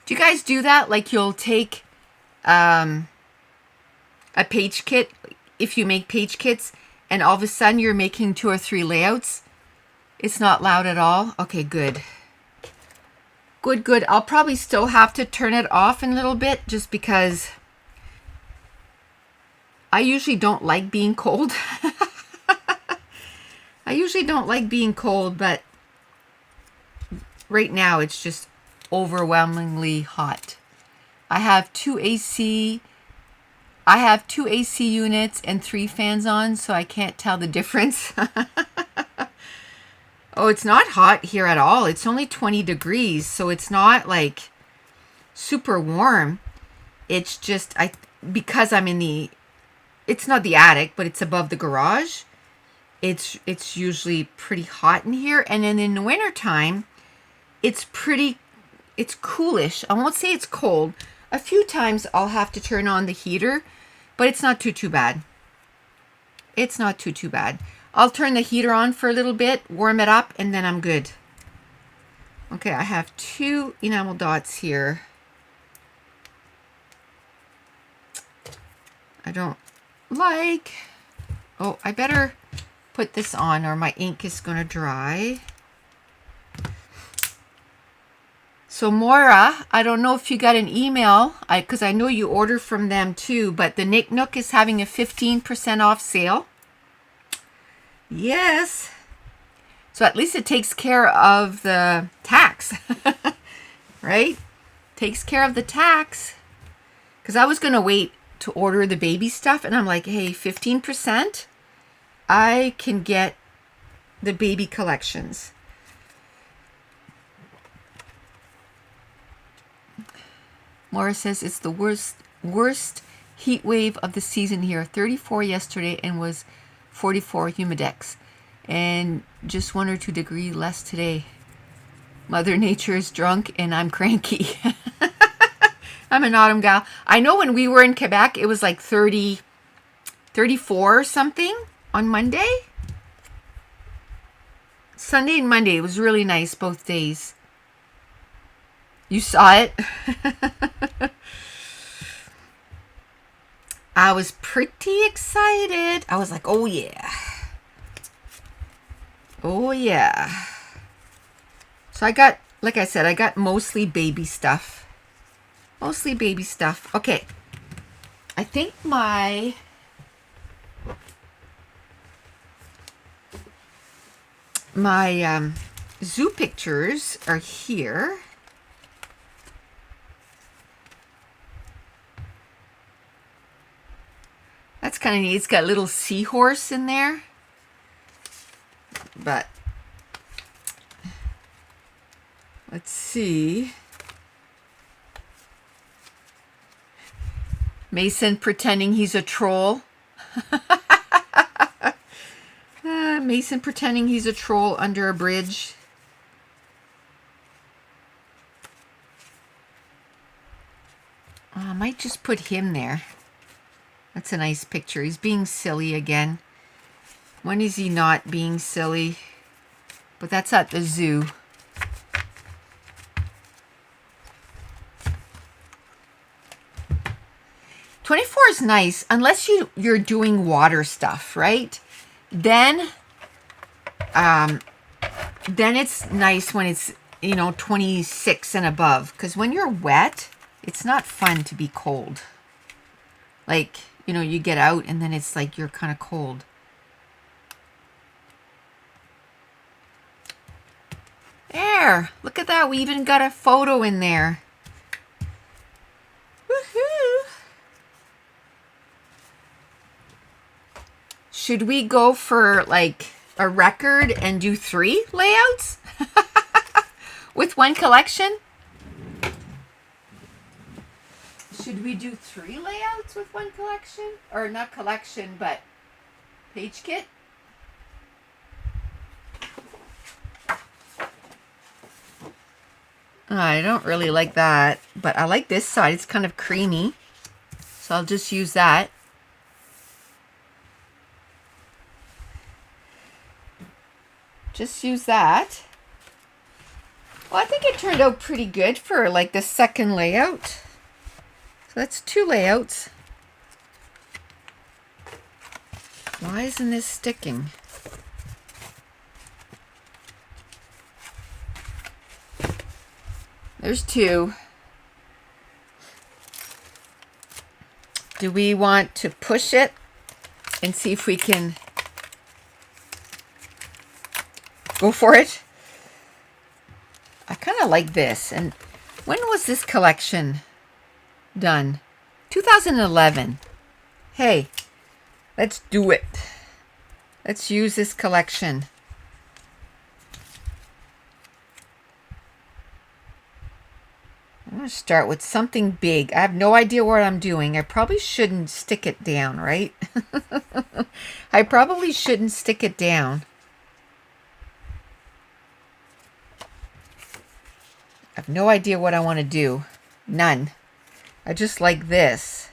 Do you guys do that? Like you'll take a page kit, if you make page kits, and all of a sudden you're making 2 or 3 layouts. It's not loud at all. Okay, good. Good. I'll probably still have to turn it off in a little bit just because I usually don't like being cold. I usually don't like being cold, but right now it's just overwhelmingly hot. I have 2 AC units and 3 fans on, so I can't tell the difference. Oh, it's not hot here at all. It's only 20 degrees, so it's not like super warm. It's just because I'm in it's not the attic, but it's above the garage. It's usually pretty hot in here, and then in the wintertime, it's coolish. I won't say it's cold. A few times I'll have to turn on the heater, but it's not too bad. It's not too bad. I'll turn the heater on for a little bit, warm it up, and then I'm good. Okay, I have 2 enamel dots here. I don't like. Oh, I better put this on or my ink is going to dry. So Moira, I don't know if you got an email, because I know you order from them too, but the Nick Nook is having a 15% off sale. Yes. So at least it takes care of the tax, right? Takes care of the tax. Because I was going to wait to order the baby stuff. And I'm like, hey, 15%, I can get the baby collections. Laura says it's the worst heat wave of the season here. 34 yesterday and was 44 humidex. And just 1 or 2 degrees less today. Mother Nature is drunk and I'm cranky. I'm an autumn gal. I know when we were in Quebec, it was like 30, 34 or something on Monday. Sunday and Monday, it was really nice both days. You saw it? I was pretty excited. I was like, oh yeah. Oh yeah. So I got, like I said, I got mostly baby stuff. Mostly baby stuff. Okay. I think my zoo pictures are here. That's kind of neat. It's got a little seahorse in there. But let's see. Mason pretending he's a troll. Mason pretending he's a troll under a bridge. I might just put him there. That's a nice picture. He's being silly again. When is he not being silly? But that's at the zoo. $24 is nice unless you're doing water stuff, right? Then it's nice when it's 26 and above, because when you're wet, it's not fun to be cold. Like, you get out and then it's like you're kind of cold. There, look at that. We even got a photo in there. Woohoo! Should we go for like a record and do 3 layouts with one collection? Should we do 3 layouts with one collection? Or not collection, but page kit? I don't really like that, but I like this side. It's kind of creamy. So I'll just use that. Just use that. Well, I think it turned out pretty good for like the second layout. So that's 2 layouts. Why isn't this sticking? There's 2. Do we want to push it and see if we can go for it? I kind of like this. And when was this collection done? 2011. Hey, let's do it. Let's use this collection. I'm going to start with something big. I have no idea what I'm doing. I probably shouldn't stick it down, right? I probably shouldn't stick it down. I have no idea what I want to do. None. I just like this.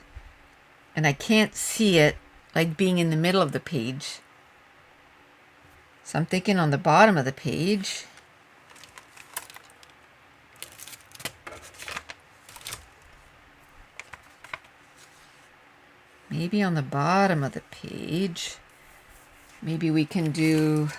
And I can't see it like being in the middle of the page. So I'm thinking on the bottom of the page. Maybe on the bottom of the page. Maybe we can do...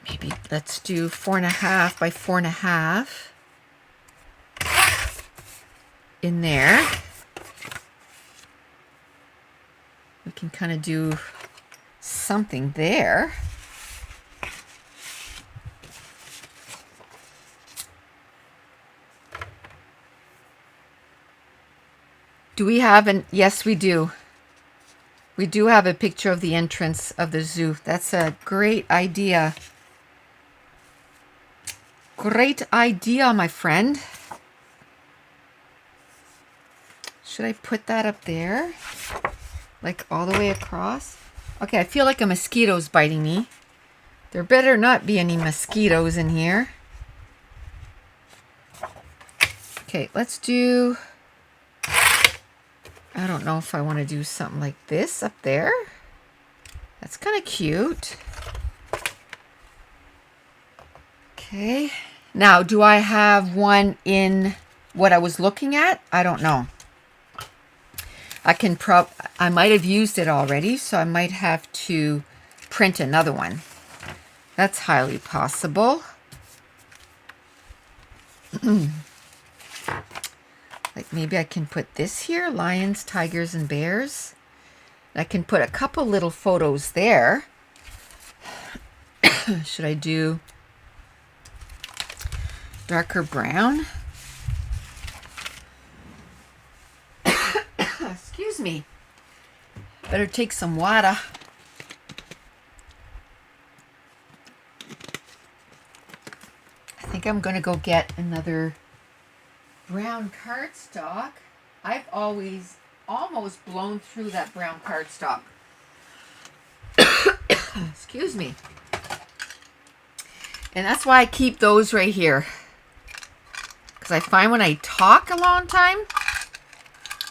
Maybe let's do 4.5 by 4.5 in there. We can kind of do something there. Do we have an, yes, we do. We do have a picture of the entrance of the zoo. That's a great idea. Great idea, my friend. Should I put that up there? Like all the way across? Okay, I feel like a mosquito's biting me. There better not be any mosquitoes in here. Okay, let's do... I don't know if I want to do something like this up there. That's kind of cute. Okay. Now, do I have one in what I was looking at? I don't know. I might have used it already, so I might have to print another one. That's highly possible. Like maybe I can put this here, lions, tigers, and bears. I can put a couple little photos there. Should I do darker brown? Excuse me. Better take some water. I think I'm going to go get another brown cardstock. I've always almost blown through that brown cardstock. Excuse me. And that's why I keep those right here. Because I find when I talk a long time,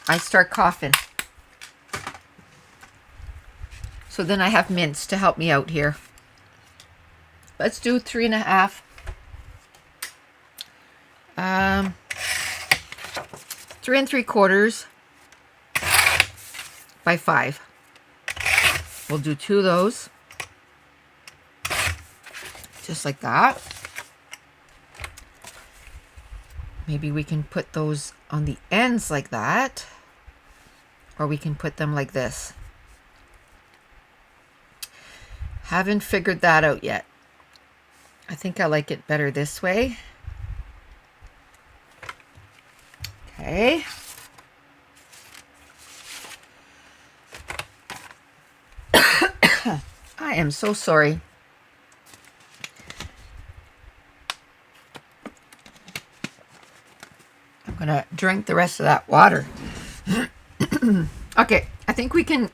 I start coughing. So then I have mints to help me out here. Let's do 3.5. 3 3/4 by 5. We'll do 2 of those. Just like that. Maybe we can put those on the ends like that. Or we can put them like this. Haven't figured that out yet. I think I like it better this way. Okay. I am so sorry. I'm gonna drink the rest of that water. Okay, I think we can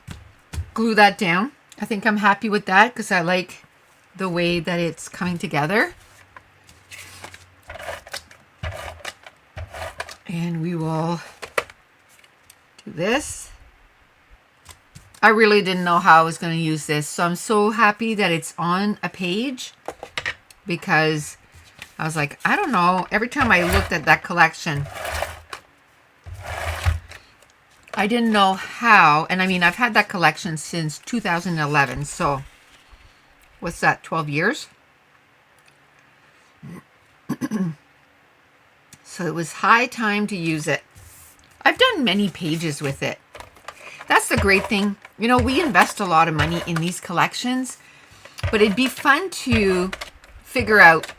glue that down. I think I'm happy with that because I like the way that it's coming together. And we will do this. I really didn't know how I was going to use this, so I'm so happy that it's on a page because I was like, I don't know. Every time I looked at that collection, I didn't know how. And I mean, I've had that collection since 2011, so what's that, 12 years? So it was high time to use it. I've done many pages with it. That's the great thing. You know, we invest a lot of money in these collections, but it'd be fun to figure out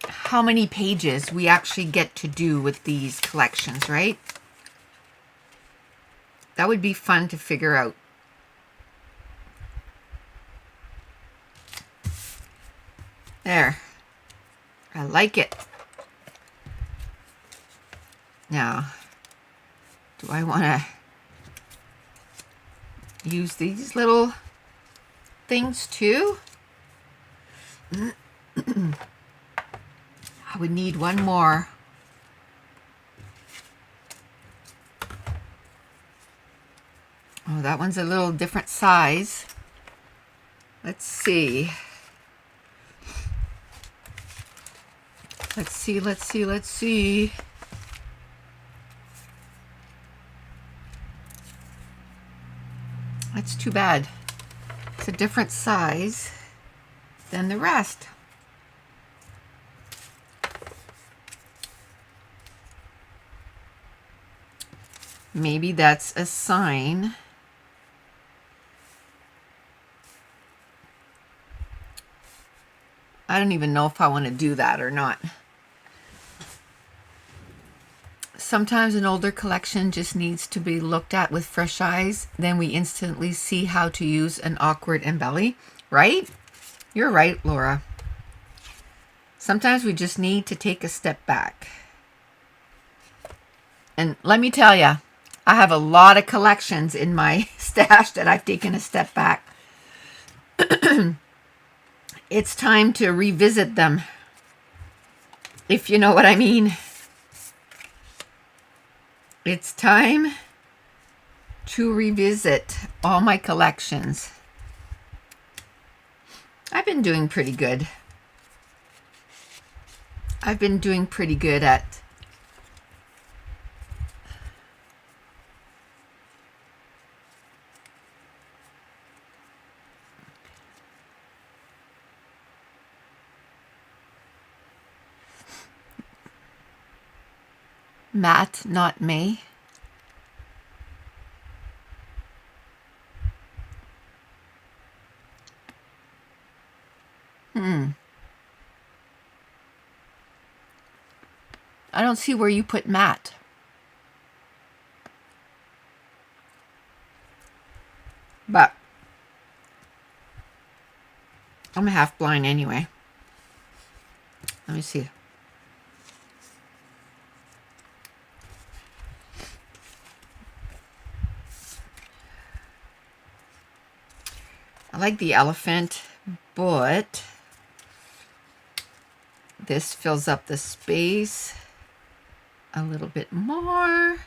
how many pages we actually get to do with these collections, right? That would be fun to figure out. There. I like it. Now, do I want to use these little things too? I would need one more. Oh, that one's a little different size. Let's see. Let's see. That's too bad. It's a different size than the rest. Maybe that's a sign I don't even know if I want to do that or not. Sometimes an older collection just needs to be looked at with fresh eyes. Then we instantly see how to use an awkward embelly, right? You're right, Laura. Sometimes we just need to take a step back. And let me tell you, I have a lot of collections in my stash that I've taken a step back. It's time to revisit them, if you know what I mean. It's time to revisit all my collections. I've been doing pretty good. I've been doing pretty good at Matt, not May. I don't see where you put Matt. But I'm half blind anyway. Let me see. I like the elephant, but this fills up the space a little bit more.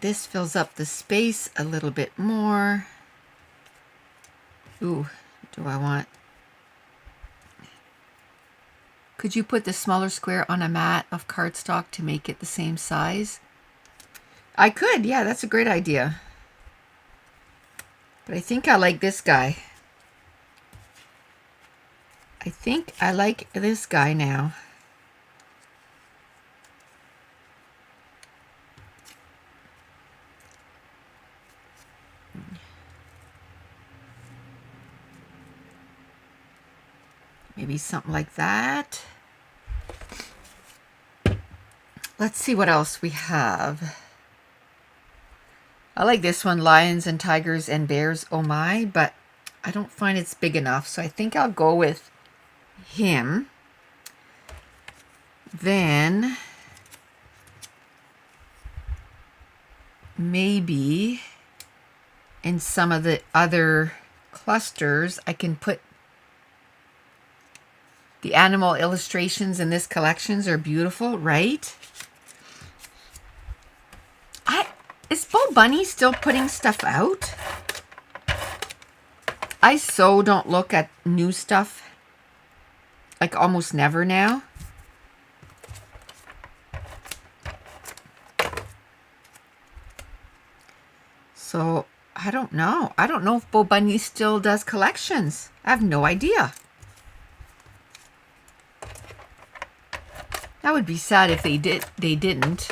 This fills up the space a little bit more. Ooh, do I want... Could you put the smaller square on a mat of cardstock to make it the same size? I could, yeah, that's a great idea. But I think I like this guy. I think I like this guy now. Maybe something like that. Let's see what else we have. I like this one, lions and tigers and bears, oh my, but I don't find it's big enough, so I think I'll go with him. Then maybe in some of the other clusters I can put the animal illustrations in this collections are beautiful, right? Is Bo Bunny still putting stuff out? I so don't look at new stuff. Like almost never now. So I don't know. I don't know if Bo Bunny still does collections. I have no idea. That would be sad if they didn't.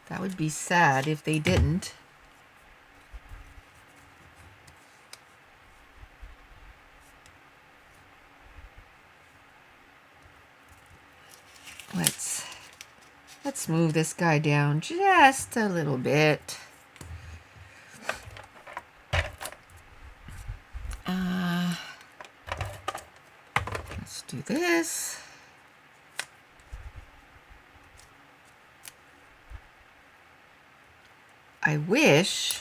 That would be sad if they didn't. Let's move this guy down just a little bit. Let's do this. I wish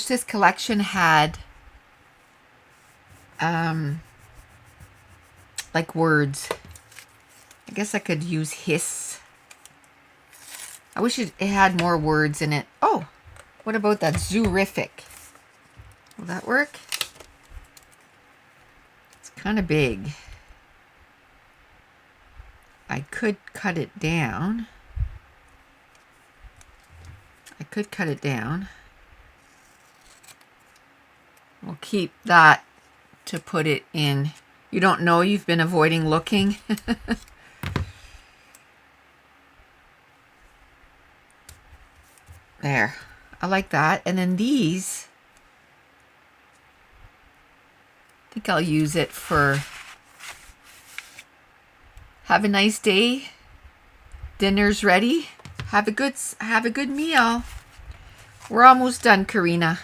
this collection had like words. I guess I could use hiss. I wish it had more words in it. Oh, what about that zoorific? Will that work? It's kind of big. I could cut it down. We'll keep that to put it in. You don't know, you've been avoiding looking. There. I like that. And then these, I think I'll use it for have a nice day. Dinner's ready. Have a good meal. We're almost done, Karina.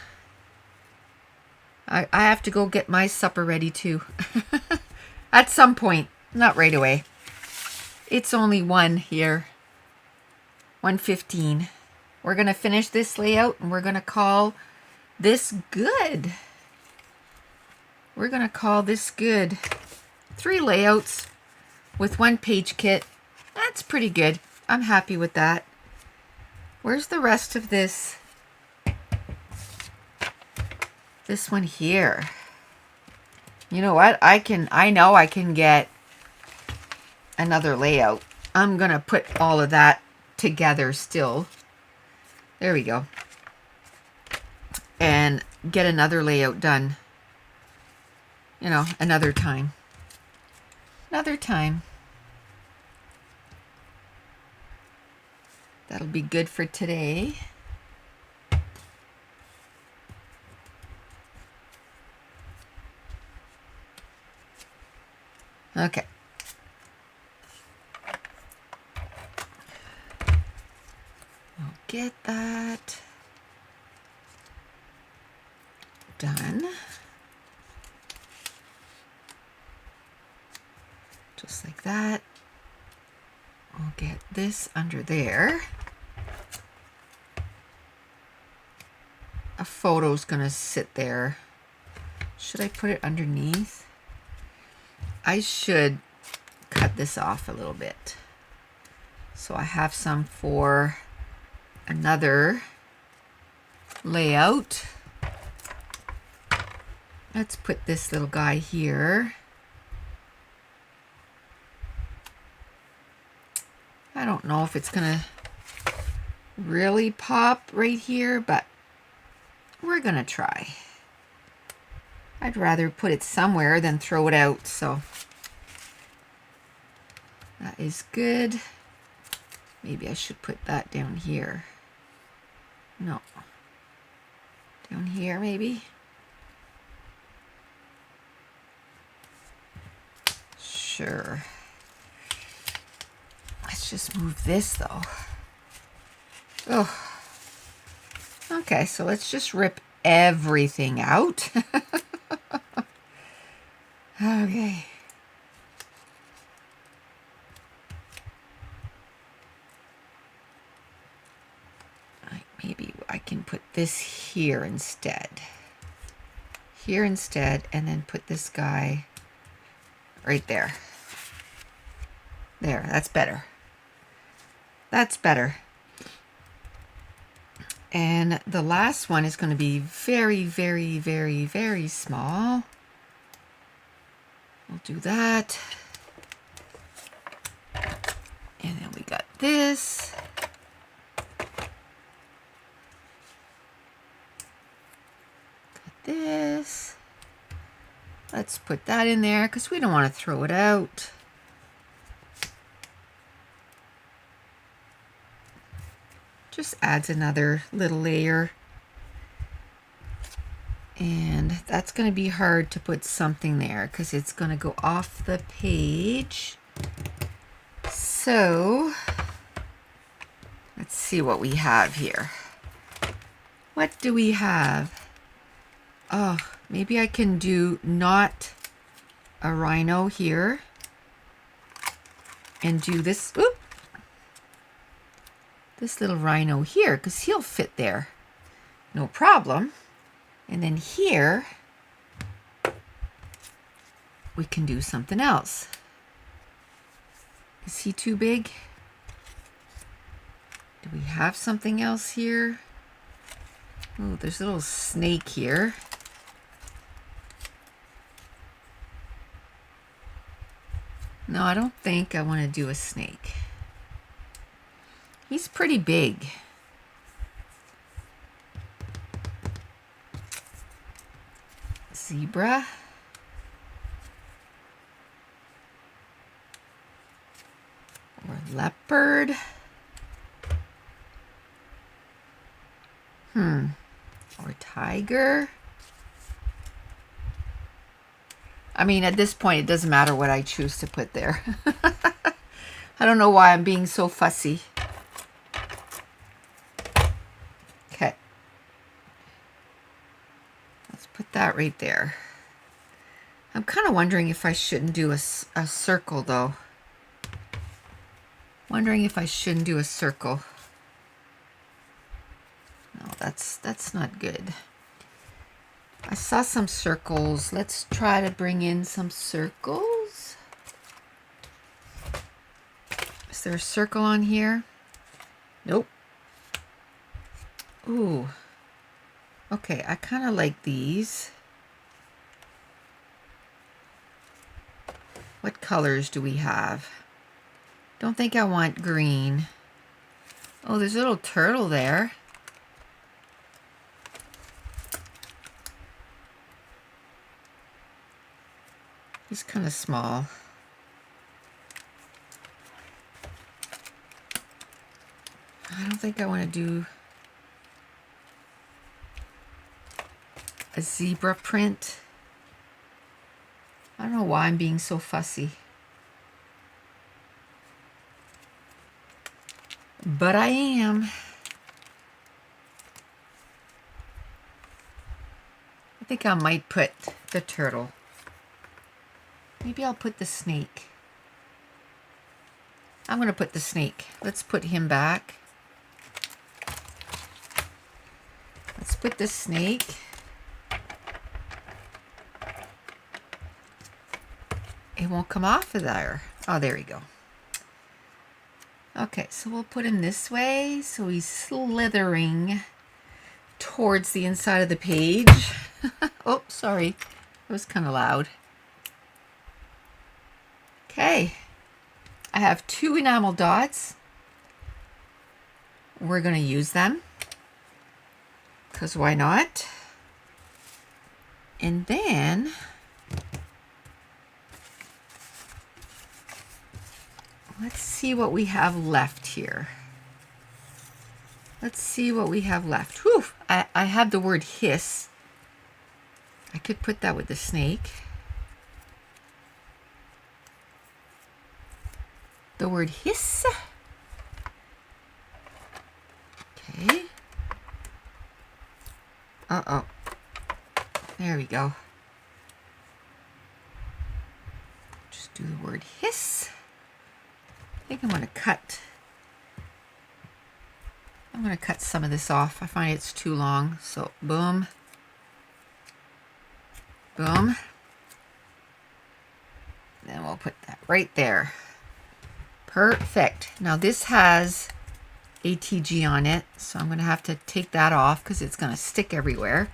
I have to go get my supper ready too. At some point, not right away. It's only 1 here. 1:15. We're going to finish this layout and we're going to call this good. We're going to call this good. 3 layouts with 1 page kit. That's pretty good. I'm happy with that. Where's the rest of this? This one here. You know what? I know I can get another layout. I'm going to put all of that together still. There we go. And get another layout done. You know, another time. Another time. That'll be good for today. Okay. I'll get that done. Just like that. We'll get this under there. A photo's gonna sit there. Should I put it underneath? I should cut this off a little bit. So I have some for another layout. Let's put this little guy here. I don't know if it's gonna really pop right here, but we're gonna try. I'd rather put it somewhere than throw it out, so that is good. Maybe I should put that down here. No. Down here, maybe? Sure. Let's just move this, though. Oh. Okay, so let's just rip everything out. Okay. Maybe I can put this here instead. Here instead, and then put this guy right there. There, that's better. That's better. And the last one is going to be very, very, very, very small. We'll do that. And then we got this. Got this. Let's put that in there because we don't want to throw it out. Just adds another little layer. And that's going to be hard to put something there because it's going to go off the page. So let's see what we have here. What do we have? Oh, maybe I can do not a rhino here and do this. Oop, this little rhino here because he'll fit there. No problem. And then here, we can do something else. Is he too big? Do we have something else here? Oh, there's a little snake here. No, I don't think I want to do a snake. He's pretty big. Zebra. Or leopard. Or tiger. I mean, at this point, it doesn't matter what I choose to put there. I don't know why I'm being so fussy. Okay. Let's put that right there. I'm kind of wondering if I shouldn't do a circle, though. Wondering if I shouldn't do a circle. No, that's not good. I saw some circles. Let's try to bring in some circles. Is there a circle on here? Nope. Ooh. Okay, I kind of like these. What colors do we have? Don't think I want green. Oh, there's a little turtle there. He's kind of small. I don't think I want to do a zebra print. I don't know why I'm being so fussy. But I am. I think I might put the turtle. Maybe I'll put the snake. I'm going to put the snake. Let's put him back. Let's put the snake. It won't come off of there. Oh, there we go. Okay, so we'll put him this way. So he's slithering towards the inside of the page. Oh, sorry. It was kind of loud. Okay. I have 2 enamel dots. We're going to use them. Because why not? And then let's see what we have left here. Let's see what we have left. Whew, I have the word hiss. I could put that with the snake. The word hiss. Okay. Uh-oh. There we go. Just do the word hiss. I think I'm going to cut. I'm going to cut some of this off. I find it's too long. So boom. Boom. Then we'll put that right there. Perfect. Now this has ATG on it, so I'm going to have to take that off because it's going to stick everywhere.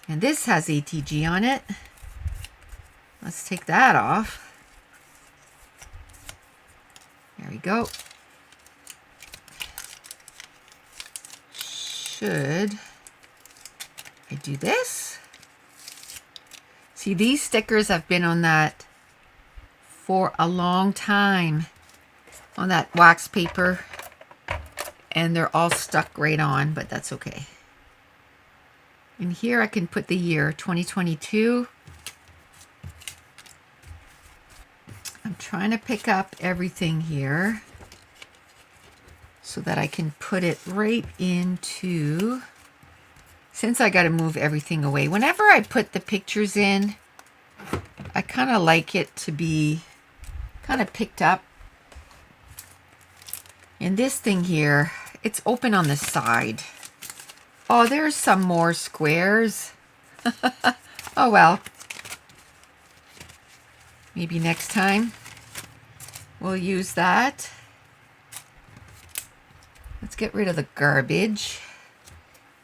And this has ATG on it. Let's take that off. There we go. Should I do this? See, these stickers have been on that for a long time, on that wax paper, and they're all stuck right on, but that's okay. And here I can put the year 2022. I'm trying to pick up everything here so that I can put it right into, since I got to move everything away. Whenever I put the pictures in, I kind of like it to be kind of picked up. And this thing here, it's open on the side. Oh, there's some more squares. Oh well. Maybe next time we'll use that. Let's get rid of the garbage.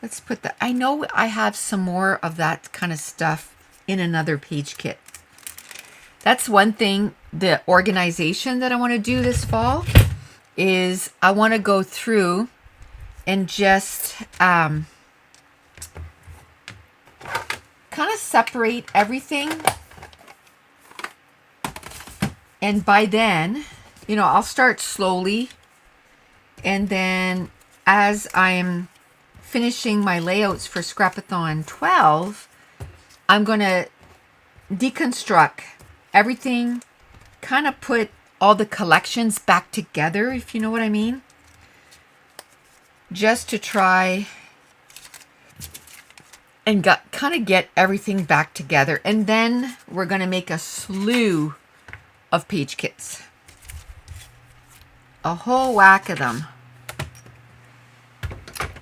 Let's put the, I know I have some more of that kind of stuff in another page kit. That's one thing, the organization that I want to do this fall is I want to go through and just kind of separate everything. And by then, you know, I'll start slowly. And then as I'm finishing my layouts for Scrapathon 12, I'm going to deconstruct everything, kind of put all the collections back together, if you know what I mean, just to try and kind of get everything back together. And then we're going to make a slew of page kits, a whole whack of them,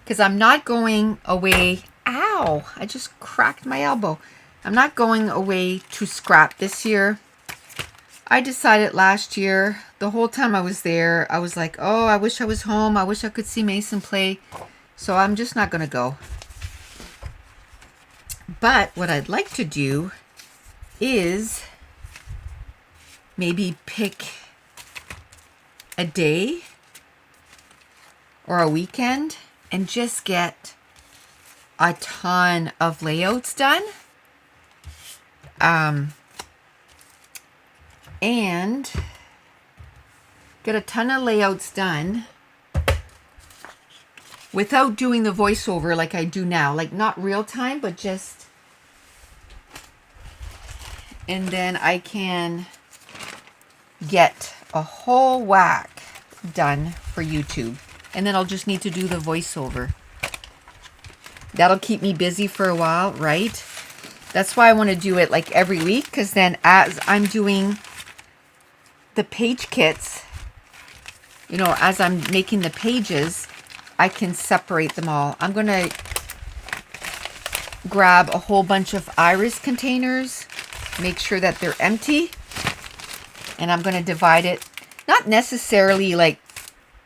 because I'm not going away. Ow, I just cracked my elbow. I'm not going away to scrap this year. I decided last year, the whole time I was there, I was like, oh, I wish I was home. I wish I could see Mason play. So I'm just not going to go. But what I'd like to do is maybe pick a day or a weekend and just get a ton of layouts done. And get a ton of layouts done without doing the voiceover like I do now. Like not real time, but just... And then I can get a whole whack done for YouTube. And then I'll just need to do the voiceover. That'll keep me busy for a while, right? That's why I want to do it like every week, because then as I'm doing the page kits, you know, as I'm making the pages, I can separate them all. I'm going to grab a whole bunch of iris containers, make sure that they're empty, and I'm going to divide it, not necessarily like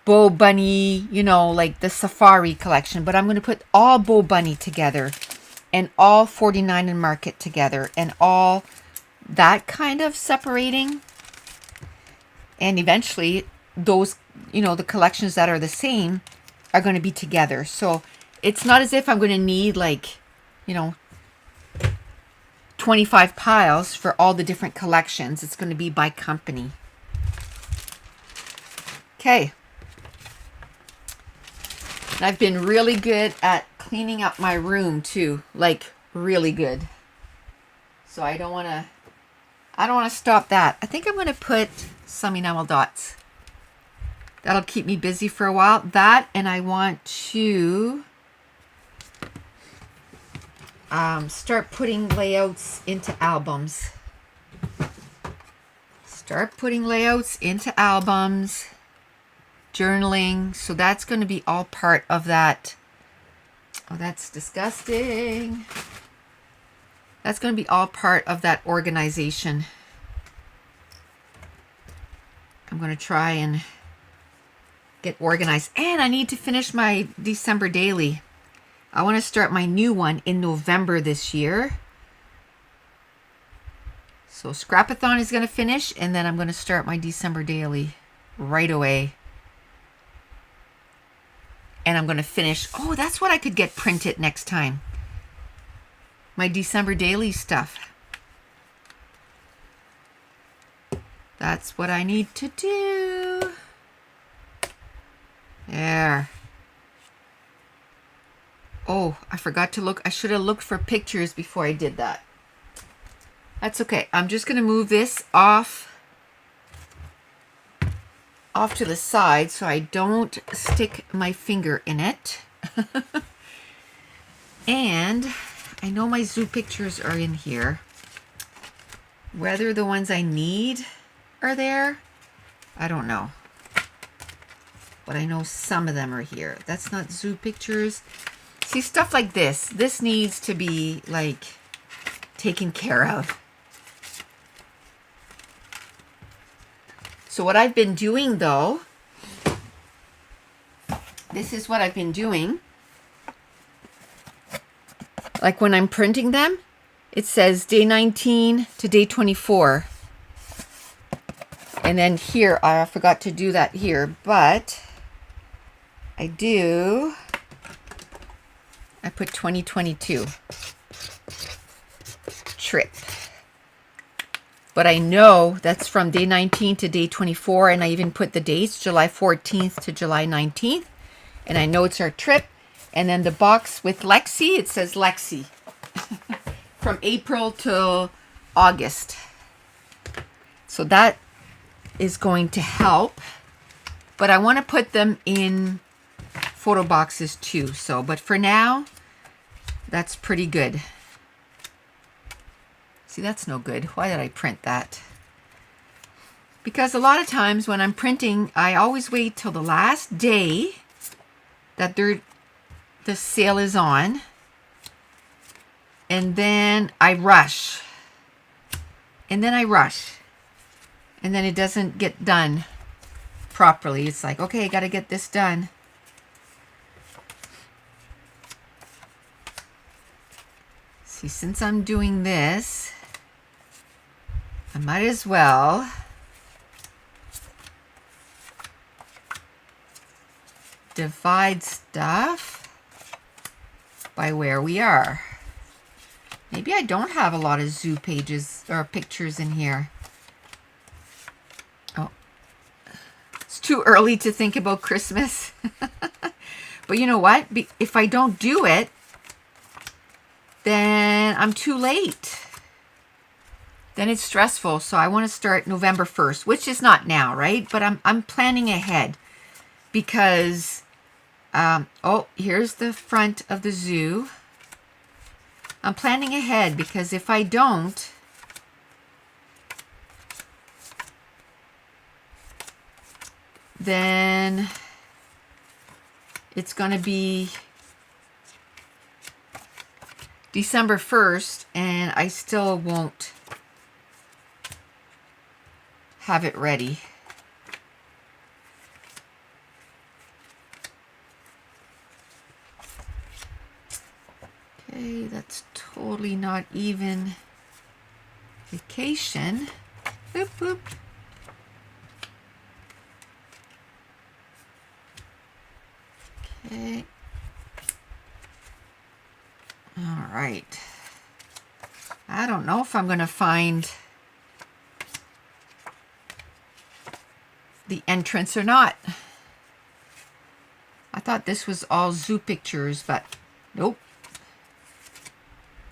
Bo Bunny, you know, like the Safari collection, but I'm going to put all Bo Bunny together and all 49 and Market together and all that kind of separating. And eventually those, you know, the collections that are the same are going to be together. So it's not as if I'm going to need like, you know, 25 piles for all the different collections. It's going to be by company. Okay. And I've been really good at cleaning up my room too, like really good. So I don't want to stop that. I think I'm going to put some enamel dots. That'll keep me busy for a while. That, and I want to start putting layouts into albums. Start putting layouts into albums. Journaling. So that's going to be all part of that. Oh, that's disgusting. That's going to be all part of that organization. I'm going to try and get organized. And I need to finish my December daily. I want to start my new one in November this year. So Scrapathon is going to finish, and then I'm going to start my December daily right away. And I'm going to finish. Oh, that's what I could get printed next time. My December daily stuff. That's what I need to do. There. Oh, I forgot to look. I should have looked for pictures before I did that. That's okay. I'm just going to move this off to the side so I don't stick my finger in it. And I know my zoo pictures are in here. Whether the ones I need are there, I don't know. But I know some of them are here. That's not zoo pictures. See, stuff like this. This needs to be like taken care of. So what I've been doing though, this is what I've been doing. Like when I'm printing them, it says day 19 to day 24. And then here, I forgot to do that here, but I do. I put 2022 trip. But I know that's from day 19 to day 24, and I even put the dates, July 14th to July 19th. And I know it's our trip, And then the box with Lexi, it says Lexi from April till August. So that is going to help. But I want to put them in photo boxes too. So, but for now, that's pretty good. See, that's no good. Why did I print that? Because a lot of times when I'm printing, I always wait till the last day that the sale is on. And then I rush. And then it doesn't get done properly. It's like, okay, I got to get this done. See, since I'm doing this, I might as well divide stuff by where we are. Maybe I don't have a lot of zoo pages or pictures in here. Oh, it's too early to think about Christmas. But you know what? If I don't do it, then I'm too late. Then it's stressful. So I want to start November 1st, which is not now, right? But I'm planning ahead because, oh, here's the front of the zoo. I'm planning ahead because if I don't, then it's going to be December 1st and I still won't have it ready. Okay, that's totally not even. Vacation. Boop, boop. Okay. All right. I don't know if I'm going to find the entrance or not. I thought this was all zoo pictures, but nope.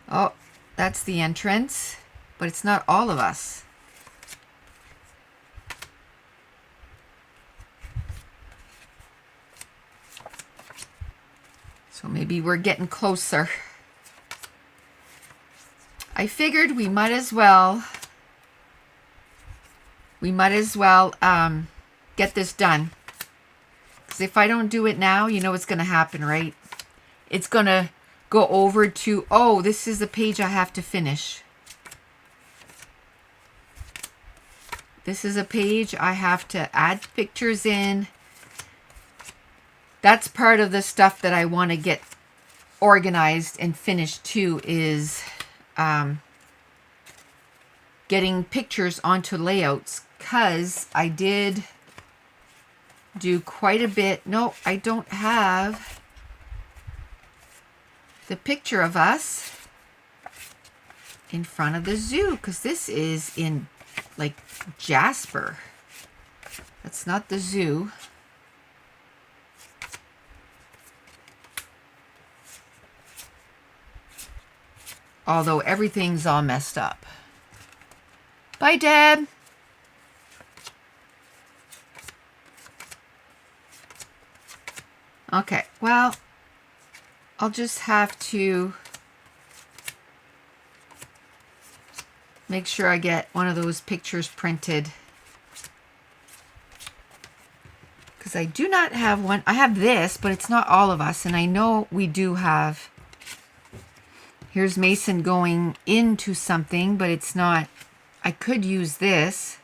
Oh, that's the entrance, but it's not all of us. So maybe we're getting closer. I figured we might as well get this done. Because if I don't do it now, you know what's going to happen, right? It's going to go over to, oh, this is the page I have to finish. This is a page I have to add pictures in. That's part of the stuff that I want to get organized and finished too, is getting pictures onto layouts, because I did do quite a bit. No, I don't have the picture of us in front of the zoo, because this is in like Jasper. That's not the zoo. Although everything's all messed up. Bye, Deb. Okay, well, I'll just have to make sure I get one of those pictures printed. Because I do not have one. I have this, but it's not all of us. And I know we do have. Here's Mason going into something, but it's not. I could use this.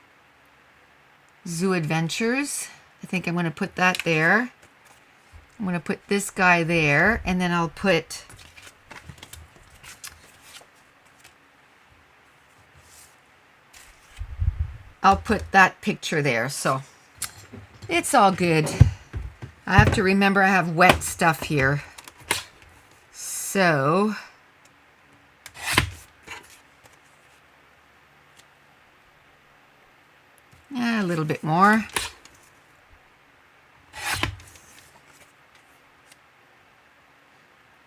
Zoo Adventures. I think I'm going to put that there. I'm going to put this guy there, and then I'll put that picture there. So it's all good. I have to remember I have wet stuff here. So a little bit more.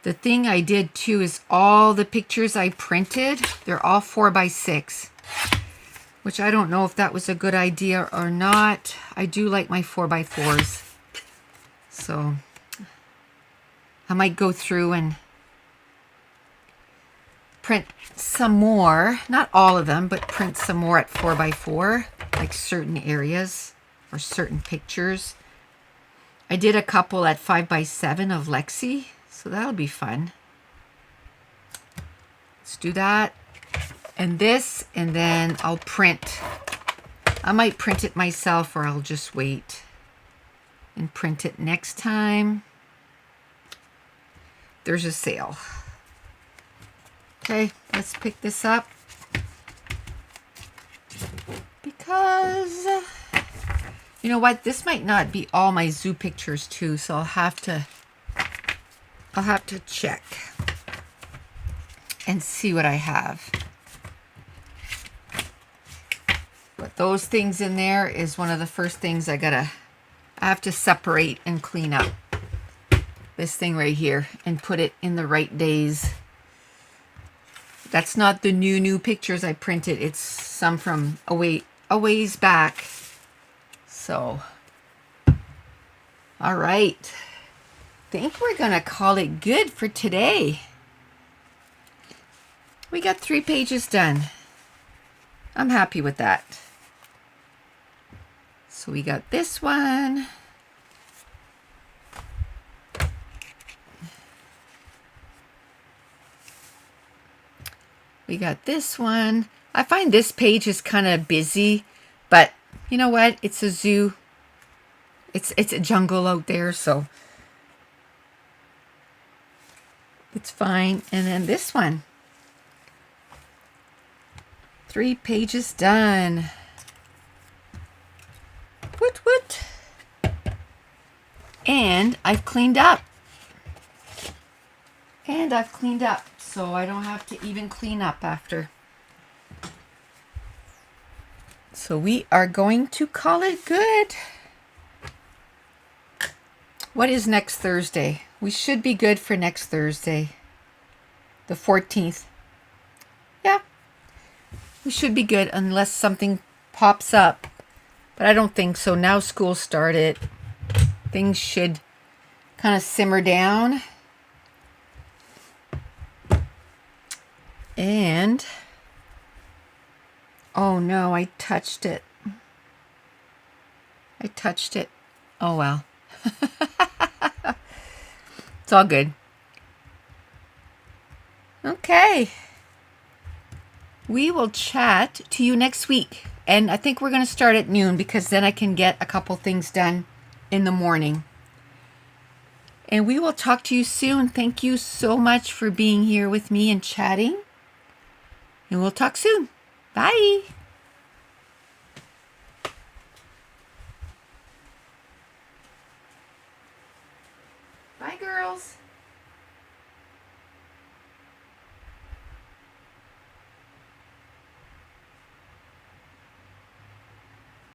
The thing I did too is all the pictures I printed, they're all 4x6, which I don't know if that was a good idea or not. I do like my 4x4s. So I might go through and print some more, not all of them, but print some more at 4x4, like certain areas or certain pictures. I did a couple at 5x7 of Lexi, so that'll be fun. Let's do that. And this, and then I'll print. I might print it myself, or I'll just wait and print it next time. There's a sale. Okay, let's pick this up. Because, you know what? This might not be all my zoo pictures too, so I'll have to check and see what I have. But those things in there is one of the first things I have to separate and clean up. This thing right here and put it in the right days. That's not the new pictures I printed. It's some from a ways back. So, all right. Think we're gonna call it good for today. We got 3 pages done. I'm happy with that. So we got this one. We got this one. I find this page is kind of busy, but you know what? It's a zoo. It's a jungle out there, so it's fine. And then this one. 3 pages done. Woot woot. And I've cleaned up. So I don't have to even clean up after. So we are going to call it good. What is next Thursday? We should be good for next Thursday, the 14th. Yeah, we should be good unless something pops up. But I don't think so. Now school started. Things should kind of simmer down. And, oh no, I touched it. Oh well. It's all good. Okay. We will chat to you next week. And I think we're going to start at noon because then I can get a couple things done in the morning. And we will talk to you soon. Thank you so much for being here with me and chatting. And we'll talk soon. Bye. Bye, girls.